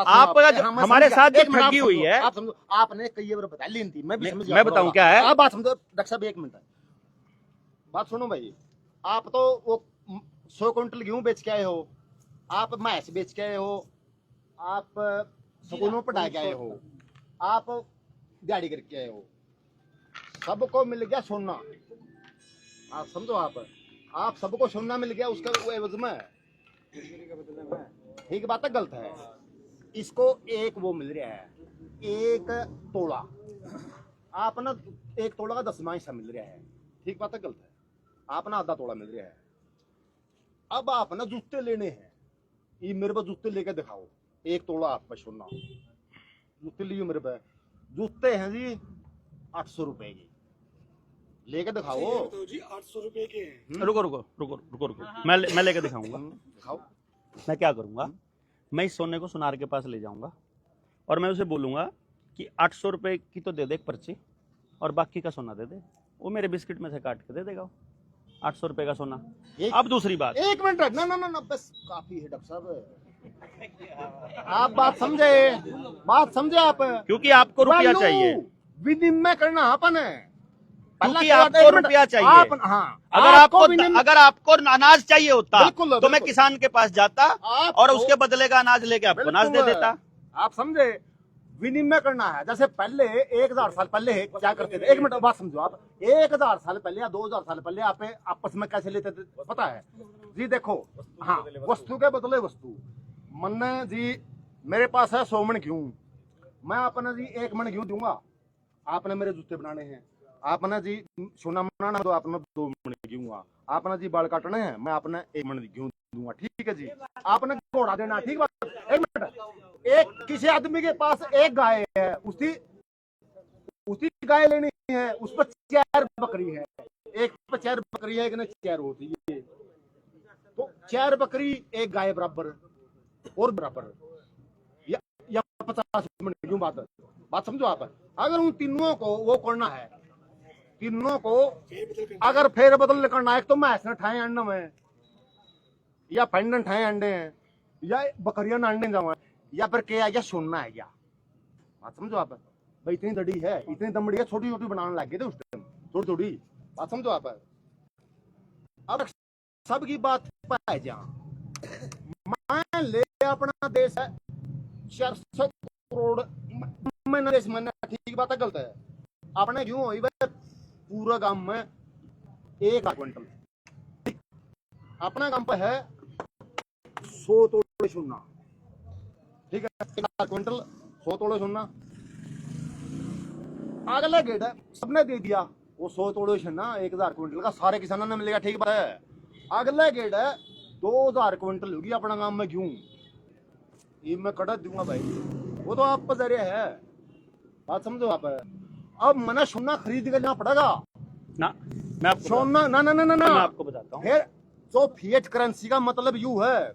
आप हमारे साथ जो ठगी हुई है, आप समझो, आपने कई बार बता ली थी, मैं बताऊं क्या है। आप बात समझो डॉक्टर साहब, 1 मिनट बात सुनो भाई। आप तो वो 100 क्विंटल गेहूं बेच के आए हो, आप मैस बेच के आए हो, आप स्कूलों पढ़ा के आए हो, आप दिहाड़ी करके आए हो, सबको मिल गया सोना। आप समझो, आप सबको सोना मिल गया, उसका वो एवज में ठीक बात है, गलत है। इसको एक वो मिल रहा है, एक तोला, आप ना एक तोला का 10वां हिस्सा मिल रहा है, ठीक बात है, गलत है। आप ना आधा तोला मिल रहा है। अब आप ना जूते लेने हैं, ये मेरे पास जूते लेके दिखाओ, एक तोला आप पे सोना, जूते लियो मेरे पे, जूते हैं जी 800 रुपए की, लेके दिखाओ तो जी 800 रुपए के हैं। रुको रुको रुको रुको रुको, मैं लेके दिखाऊंगा। दिखाओ। मैं क्या करूंगा, मैं इस सोने को सुनार के पास ले जाऊंगा और मैं उसे बोलूंगा कि 800 रुपए की तो दे दे एक पर्ची और बाकी का सोना दे दे। वो मेरे बिस्किट में से काट के दे देगा 800 रुपए का सोना। अब दूसरी बात, एक मिनट, ना ना ना ना, बस काफी है डॉक्टर साहब, आप बात समझे आप, क्योंकि आपको रुपया value चाहिए, विनिमय करना अपन है, क्योंकि आपको रुपया चाहिए। हाँ, अगर आपको अनाज चाहिए होता बिल्कुल, तो मैं बिल्कुल। किसान के पास जाता और उसके बदले का अनाज लेके आपको अनाज दे बिल्कुल। देता। आप समझे, विनिमय करना है। जैसे पहले 1000 साल पहले क्या करते थे, एक मिनट बात समझो आप, 1000 साल पहले या 2000 साल पहले आप आपस में कैसे लेते थे पता है जी? देखो, हाँ, वस्तु के बदले वस्तु। मन्ने जी मेरे पास है 100 मन गेहूं, मैं आपने जी 1 मन गेहूं दूंगा, आपने मेरे जूते बनाने हैं, आपने जी सोना बनाना तो आपने 2 मन गेहूं, आपने जी बाल काटने हैं, मैं आपने 1 मन गेहूं दूंगा, ठीक है जी। आपने घोड़ा देना, ठीक बात। एक मिनट, एक किसी आदमी के पास एक गाय है, उसी गाय लेनी है, उस पर 4 बकरी है, एक पर 4 बकरी है, एक ने 4 होती है, तो 4 बकरी एक गाय बराबर और बराबर, या 50 मिनट क्यों बात समझो आप। अगर उन तीनों को वो करना है, तीनों को अगर फेर बदल करना है, एक तो मैस ने ठाए अंडे में, या पेंडन ठाए अंडे हैं, या बकरियां अंडे जाओ, या फिर क्या है, या सोना है, या बात समझो आप भाई। इतनी दड़ी है, इतनी दमड़ी है, छोटी छोटी बनाने लग गए थे उस टाइम, थोड़ी थोड़ी, बात समझो आप। अब सबकी बात पाए जा, मान ले अपना देश है 400 करोड़ में देश में, ठीक बात है, गलत है। अपने क्यों हुई पूरा गांव में 1 लाख क्विंटल, अपना गांव पे है 100 तोड़े सोना, ठीक है, 1 लाख क्विंटल 100 तोड़े सोना। अगला गेट है, सबने दे दिया वो 100 तोड़े सोना 1000 क्विंटल का, सारे किसानों ने मिलेगा, ठीक बात है। अगला गेट है 2000 क्विंटल होगी अपना गांव में गेहूं, ये मैं कड़क दूंगा भाई, वो तो आप पर जरिया है, बात समझो आप। अब मैंने सोना खरीद के जाना पड़ेगा ना, मैं आपको सोना, ना ना ना ना मैं ना, आपको बताता हूँ। फिर जो फिएट करेंसी का मतलब यू है,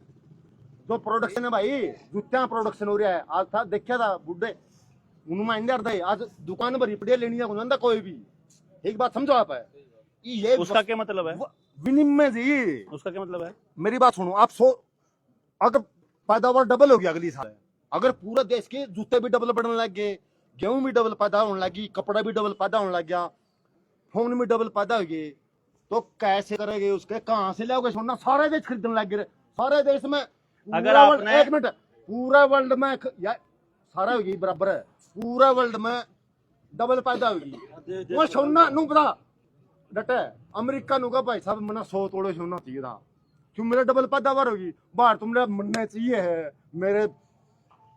जो प्रोडक्शन है भाई, जूत्या प्रोडक्शन हो रहा है। आज था देखा था बुढ़े उनमें इंडिया थे, आज दुकान पर रिपड़िया लेनी है कोई भी, एक बात समझो आप। ये उसका क्या मतलब है, विनिमय जी, उसका क्या मतलब है? मेरी बात सुनो आप, अगर पैदावार डबल हो गया अगली साल, अगर पूरा देश के जूते भी डबल बढ़ने लग गए, गेहूं भी डबल पैदा होने लगी, कपड़ा भी डबल पैदा होने लग गया, फोन भी डबल पैदा हो गए, तो कैसे करेंगे उसके, कहां से लाओगे सोना? सारे देश खरीदने लग गए, सारे देश में। अगर आपने, एक मिनट, पूरा वर्ल्ड में सारा होगी बराबर है, पूरा वर्ल्ड में डबल पैदा होगी, वो सोना नू पता डटे अमेरिका नु का भाई साहब मना 100 तोड़े सोना चाहिए था, क्यों मेरे डबल पैदावार होगी, बाहर तुमने मनने चाहिए है, मेरे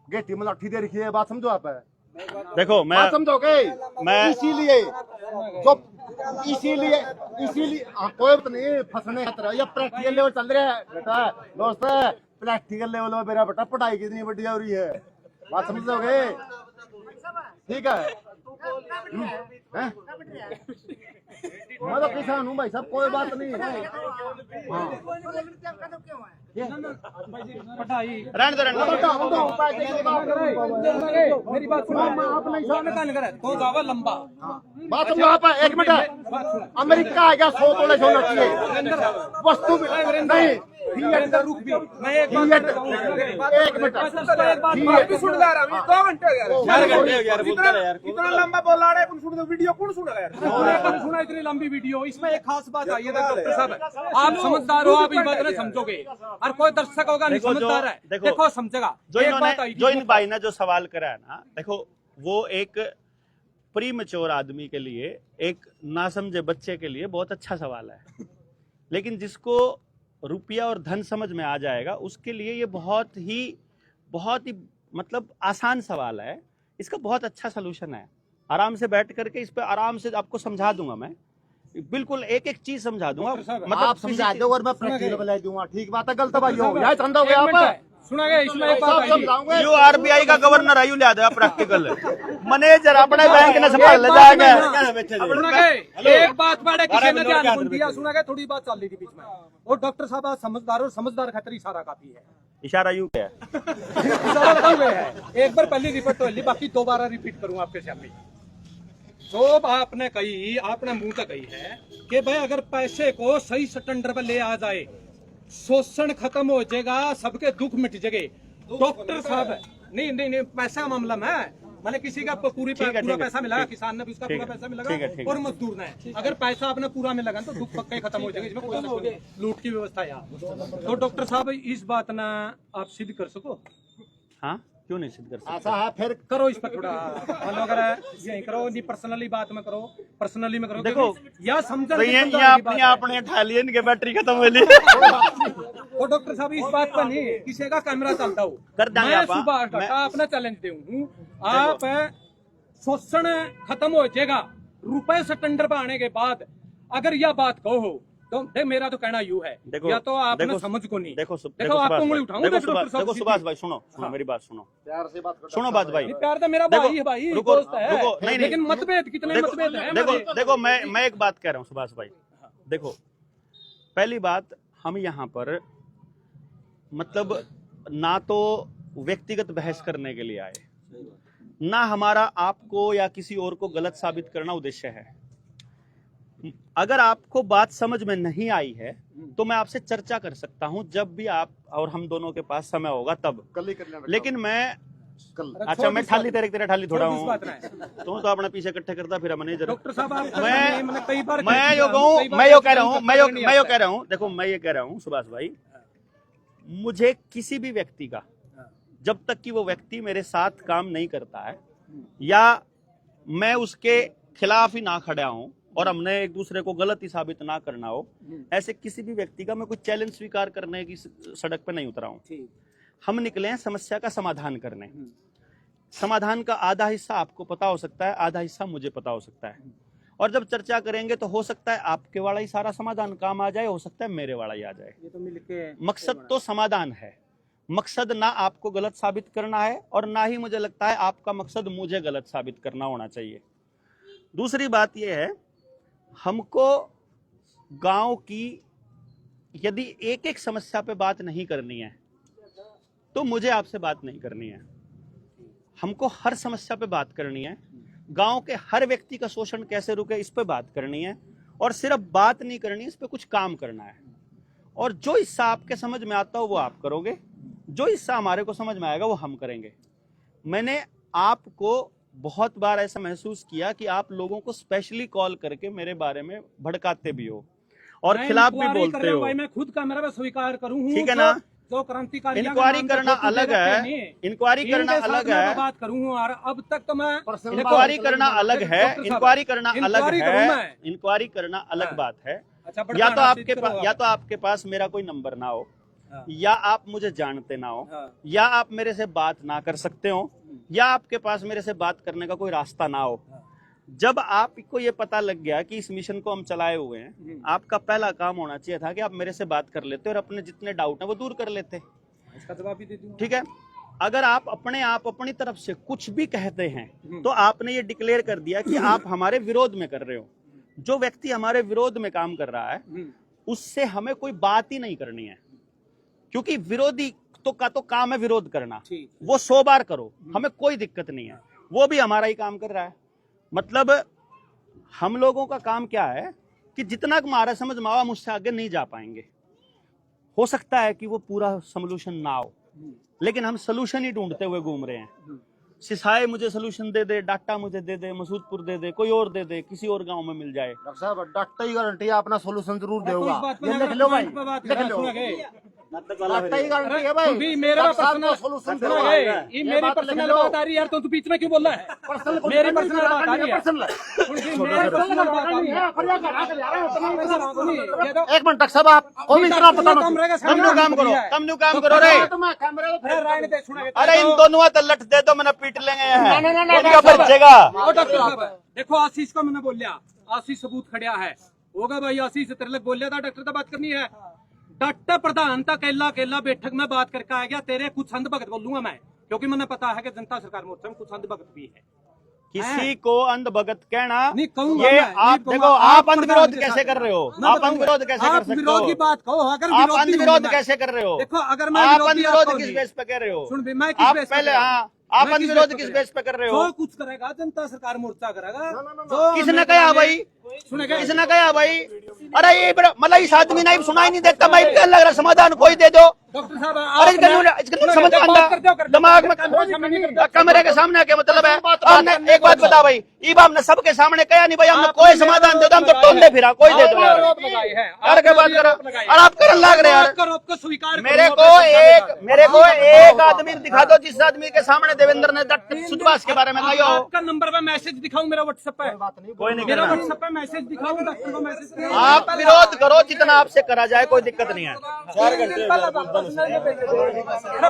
गेटी में लाठी दे रखी है, बात समझो आप। देखो बात समझोगे, मैं इसीलिए जो इसीलिए कोई बात नहीं, फंसने खतरा, या प्रैक्टिकल लेवल चल रहा है बेटा, दोस्त प्रैक्टिकल लेवल में मेरा बेटा पढ़ाई कितनी बढ़िया हो रही है, बात समझोगे, ठीक है। मैं तो किसान हूँ भाई साहब, कोई बात नहीं है। पढ़ाई रहने दो मेरी बात सुनो, तो जावा लंबा बात समझो आप, एक मिनट, अमेरिका आ गया 100 तोड़े सोना चाहिए, वस्तु नहीं, रुक भी मैं एक बात एक मिनट, इतना लंबा बोला रहा है, सुन दो वीडियो कौन सुन रहा है? सुना इतनी लंबी वीडियो, इसमें एक खास बात आई है डॉक्टर साहब, आप समझदार हो, आप इस बात नहीं समझोगे, और कोई दर्शक होगा नहीं समझदार है, देखो समझेगा। जो इन भाई ने जो सवाल करा है ना, देखो वो एक प्रीमैच्योर आदमी के लिए, एक नासमझे बच्चे के लिए बहुत अच्छा सवाल है, लेकिन जिसको रुपया और धन समझ में आ जाएगा, उसके लिए ये बहुत ही मतलब आसान सवाल है। इसका बहुत अच्छा सलूशन है। आराम से बैठ करके इस पे आराम से आपको समझा दूंगा, मैं बिल्कुल एक एक चीज समझा दूंगा। मतलब आप समझा दो और मैं प्रैक्टिकल बना दूंगा। ठीक बात है, गलत भाई हो या चंदा हो गया आप सुना गया इसमें एक बात आई। यू आरबीआई का गवर्नर आयु लिया दे प्रैक्टिकल मैनेजर अपने बैंक ने संभाल ले जाएगा। सुना गए एक बात बड़े किसी ने ध्यान नहीं दिया। सुना गया थोड़ी बात चल रही थी बीच में, और डॉक्टर साहब आज समझदार और समझदार खातिर इशारा काफी है। इशारा यू क्या है? इशारा बताऊं है, एक बार पहली रिपीट तो ली, बाकी दोबारा रिपीट करूं आपके सामने। जो आपने कही, आपने मुंह तक कही है कि भाई अगर पैसे को सही स्टैंडर्ड पर ले आ जाए, शोषण खत्म हो जाएगा, सबके दुख मिट जाएंगे। डॉक्टर साहब नहीं पैसा का मामला में मैंने किसी का पूरा पैसा मिला, किसान ने भी उसका पूरा पैसा मिलेगा और मजदूर ने। अगर पैसा आपने पूरा मिलेगा तो दुख पक्का ही खत्म हो जाएगा। इसमें कोई लूट की व्यवस्था है यहाँ। तो डॉक्टर साहब इस बात ना आप सिद्ध कर सको? हाँ, क्यों नहीं सिद्ध कर सकते? ऐसा है फिर करो इस पर थोड़ा अगर यही करो, नहीं पर्सनली बात में करो, पर्सनली में करो। देखो या समझ अपने इटालियन के बैटरी खत्म हो ली। तो डॉक्टर साहब इस बात पर नहीं, किसी का कैमरा चलता हो कर देंगे मैं आप, सुबह मैं अपना चैलेंज दूं, आप शोषण खत्म हो जाएगा रुपए से टेंडर पर आने के बाद अगर यह बात कहो तो मेरा तो कहना यू है, या तो आपने समझ को नहीं। देखो आपको उंगली उठाऊंगा। देखो सुभाष भाई सुनो मेरी बात सुनो, प्यार से बात करो। सुनो बात भाई, प्यार तो मेरा भाई है भाई, दोस्त है। नहीं लेकिन मतभेद कितने मतभेद है। देखो मैं एक बात कह रहा हूँ सुभाष भाई। देखो पहली बात, हम यहाँ पर मतलब ना तो व्यक्तिगत बहस करने के लिए आए, ना हमारा आपको या किसी और को गलत साबित करना उद्देश्य है। अगर आपको बात समझ में नहीं आई है तो मैं आपसे चर्चा कर सकता हूं जब भी आप और हम दोनों के पास समय होगा तब। कल ही कर लेना। लेकिन मैं कल अच्छा मैं ठाली तेरे ठाली थोड़ा हूँ, तुम तो अपने पीछे इकट्ठे करता फिर मैनेजर। डॉक्टर साहब मैं यो कहूँ, मैं यो कह रहा हूँ देखो मैं ये कह रहा हूँ सुभाष भाई, मुझे किसी भी व्यक्ति का जब तक कि वो व्यक्ति मेरे साथ काम नहीं करता है या मैं उसके खिलाफ ही ना खड़ा हूं और हमने एक दूसरे को गलत ही साबित ना करना हो, ऐसे किसी भी व्यक्ति का मैं कोई चैलेंज स्वीकार करने की सड़क पे नहीं उतरा हूं। हम निकले हैं समस्या का समाधान करने। समाधान का आधा हिस्सा आपको पता हो सकता है, आधा हिस्सा मुझे पता हो सकता है। और जब चर्चा करेंगे तो हो सकता है आपके वाला ही सारा समाधान काम आ जाए, हो सकता है मेरे वाला ही आ जाए। ये तो मिलके मकसद तो समाधान है। मकसद ना आपको गलत साबित करना है और ना ही मुझे लगता है आपका मकसद मुझे गलत साबित करना होना चाहिए। दूसरी बात यह है, हमको गांव की यदि एक एक समस्या पे बात नहीं करनी है तो मुझे आपसे बात नहीं करनी है। हमको हर समस्या पे बात करनी है, गांव के हर व्यक्ति का शोषण कैसे रुके इस पे बात करनी है, और सिर्फ बात नहीं करनी, इस पे कुछ काम करना है। और जो हिस्सा आपके समझ में आता हो वो आप करोगे, जो हिस्सा हमारे को समझ में आएगा वो हम करेंगे। मैंने आपको बहुत बार ऐसा महसूस किया कि आप लोगों को स्पेशली कॉल करके मेरे बारे में भड़काते भी हो और खिलाफ भी बोलते हो। मैं खुद कैमरा पे स्वीकार करूं, ठीक है ना? तो क्रांतिकारी इंक्वायरी करना अलग है, इंक्वायरी करना अलग है, बात करूं। और अब तक तो मैं इंक्वायरी करना अलग है, इंक्वायरी करना अलग है, इंक्वायरी करना अलग बात है। या तो आपके पास मेरा कोई नंबर ना हो, या आप मुझे जानते ना हो, या आप मेरे से बात ना कर सकते हो, या आपके पास मेरे से बात करने का कोई रास्ता ना हो। जब आपको ये पता लग गया कि इस मिशन को हम चलाए हुए हैं, आपका पहला काम होना चाहिए था कि आप मेरे से बात कर लेते और अपने जितने डाउट हैं वो दूर कर लेते। इसका जवाब भी दे दूं। ठीक है, अगर आप अपनी तरफ से कुछ भी कहते हैं तो आपने ये डिक्लेयर कर दिया कि आप हमारे विरोध में कर रहे हो। जो व्यक्ति हमारे विरोध में काम कर रहा है उससे हमें कोई बात ही नहीं करनी है, क्योंकि विरोधी का तो काम है विरोध करना। वो 100 बार करो, हमें कोई दिक्कत नहीं है, वो भी हमारा ही काम कर रहा है। मतलब हम लोगों का काम क्या है कि जितना हमारा समझ में आवा मुझसे आगे नहीं जा पाएंगे। हो सकता है कि वो पूरा सोल्यूशन ना हो, लेकिन हम सोल्यूशन ही ढूंढते हुए घूम रहे हैं। सिसाई मुझे सोल्यूशन दे दे, डाटा मुझे दे दे, मसूदपुर दे दे, कोई और दे दे, किसी और गांव में मिल जाए। डॉक्टर साहब डाटा ही गारंटी है, अपना सोल्यूशन जरूर देगा। ये लिख लो भाई, लिख लो। डॉक्टर ही गारंटी है भाई। भी मेरा डॉक्टर साहब पर्सनल को solution सुनो देना ये है। ये मेरी बात पर्सनल लिख लो। बात आ रही है यार, तू बीच में क्यों बोल रहा है? मेरी पर्सनल बात आ रही है। पर्सनल मेरी पर्सनल बात आ रही है। एक मिनट डॉक्टर साहब आप को भी इतना पता कमरे के तमनु काम करो, तमनु काम करो रे। कैमरे अरे इन दोनों का लठ दे दो, मैंने पीट लेंगे यहाँ। ना, ना, ना, उनका बचेगा। डॉक्टर साहब देखो आशीष को मैंने बोलिया, आशीष सबूत खड़िया है होगा भाई। आशीष तेरे लग बोलिया था डॉक्टर से बात करनी है। डॉक्टर प्रधान तक अकेला बैठक में बात करके आ गया। तेरे कुछ अंध भगत बोलूंगा मैं, क्योंकि मैंने पता है कि जनता सरकार मोर्चा में कुछ अंध भगत भी है। किसी को अंध भगत कहना, नहीं कहूंगा ये मैं, आप नहीं देखो, कहूंगा। आप आप अंध विरोध प्रधान कैसे कर रहे हो? मैं आप अंध बताऊंगा। विरोध कैसे कर आप सकते विरोध की हो? बात कहो, अगर आप विरोधी अंध हूं विरोध मैं। कैसे कर रहे हो? देखो अगर मैं आप विरोधी अंध विरोध आपको किस नहीं। बेस पे कर रहे हो? सुन भी मैं किस आप बेस पे पहले, कर रहा हूं? हाँ, आप मैं अंध किस विरोध बेस पे किस कर बेस पे कर रहे हो? जो कुछ करेगा जनता सरकार मोर्चा करेगा। किसने कहा भाई? सुनेगा किसने कहा भाई? अरे ये मतलब इस आदमी ने सुनाई नहीं देता, मैं क्या लग रहा, समाधान कोई दे दो। डॉक्टर साहब अरे इसका समझ आंदा दिमाग में कमरे के सामने क्या मतलब है? हमने एक बात बता भाई, ईब हमने सबके सामने कहा नहीं भाई, हमने कोई समाधान दे दो, हम तो टोंदे फिरा, कोई दे दो यार। यार क्या बात करो, और आप करन लाग रहे यार। आपको स्वीकार मेरे को एक आदमी दिखा दो जिस आदमी के सामने देवेंद्र ने सुजवास के बारे में कहा हो। आपका नंबर पे मैसेज दिखाऊं मेरा व्हाट्सएप पे? कोई नहीं मेरा करना। व्हाट्सएप पे मैसेज दिखाऊं, डॉक्टर को मैसेज आप विरोध करो जितना आपसे करा जाए, कोई दिक्कत नहीं है।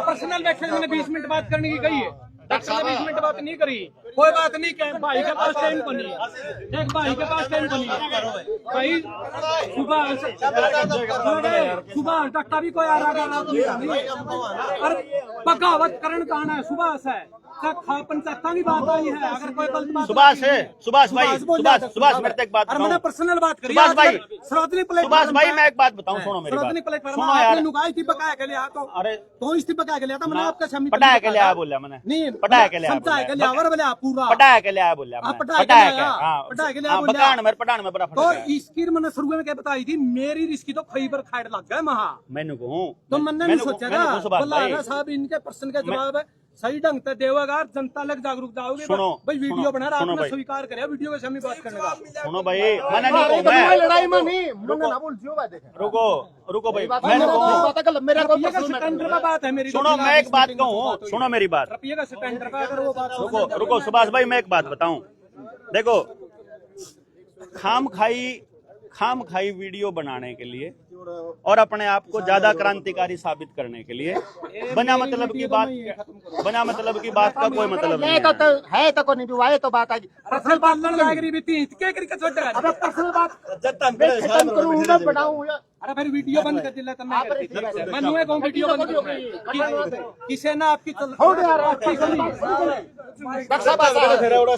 पर्सनल मैसेज मैंने 20 मिनट बात करने की कही है। डॉक्टर ने 20 मिनट बात नहीं करी। कोई बात नहीं, भाई के पास टाइम को नहीं है। एक भाई के पास टाइम को नहीं है भाई। सुबह डॉक्टर भी कोई आ रहा और बगावत करण जाना है सुबह से पंचायत की बात आई है। अगर कोई गलत बात सुभाष है, सुभाष भाई, सुभाष मेरे से एक बात मैंने बताओ। पर्सनल बात करी। सुभाष भाई, सरादनी प्लेट सुभाष भाई मैं एक बात बताऊं, सुनो मेरी सरादनी बात, प्लेट सुनो यार। नुगाई थी बकाया के लिया तो अरे तो इस बकाया के लिया था मैंने आपका सामने पटाया के लिया बोला मैंने, नहीं पटाया के लिया समझाया के लिया वर बोला पूरा पटाया के लिया बोला हाँ, मैंने, पटाया के पटाया लिया, के, हाँ, पटाया के लिया हाँ, बोला। पटान में बड़ा तो फर्क है। इसकी मैंने शुरू में क्या बताई थी, मेरी रिस्की तो खैबर खाड़ लग गए महा। मैंने कहूं तो मैंने नहीं सोचा था बोला साहब इनके प्रश्न का जवाब सही ढंग से देगा, जनता लग जागरूक जाओगे भाई। वीडियो बना रहा, आपने स्वीकार करे वीडियो के सामने बात करने का। सुनो भाई, मैंने नहीं कहूं मैं, लड़ाई में नहीं मैंने ना बोल जियो भाई देखे। रुको भाई, मैंने मैंने कहूं, बात है मेरा कोई रुपये का पर्सनल सिकंदर का बात है मेरी। सुनो मैं एक बात कहूं, सुनो मेरी बात, रुपये का सिकंदर का अगर वो बात रुको सुभाष भाई, मैं एक बात बताऊं। देखो खाम खाई वीडियो बनाने के लिए और अपने आप को ज्यादा क्रांतिकारी साबित करने के लिए बिना मतलब की बात का कोई मतलब नहीं ये है। तो है तो कोई नहीं विवाह तो बात आई पर्सनल बात लड़ जाएगी बीती क्या करके छोड़ रहा अबे पर्सनल बात खत्म करूं मैं बढ़ाऊं या अरे फिर वीडियो बंद कर दिला तब मैं नुए कहूं वीडियो बंद करो किसे ना आपकी हो गया यार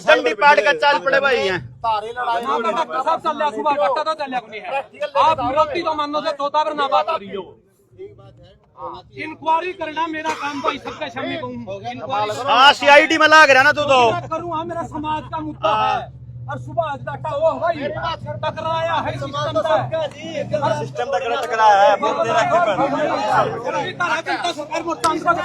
डंडी पाड़ का चाल पड़े भाई हैं। तारी लड़ाई सब चल रहा सुबह डॉक्टर तो चल नहीं है। आप विरोधी तो मानो से तोता पर ना बात करी हो। इंक्वायरी करना मेरा काम भाई, सबके सामने कहूं इंक्वायरी हाँ CID में लाग रहा ना तू तो। करूं। हाँ मेरा समाज का मुद्दा है और सुबह आज डाटा वो भाई टकराया है सिस्टम सिस्टम टकराया है। सरकार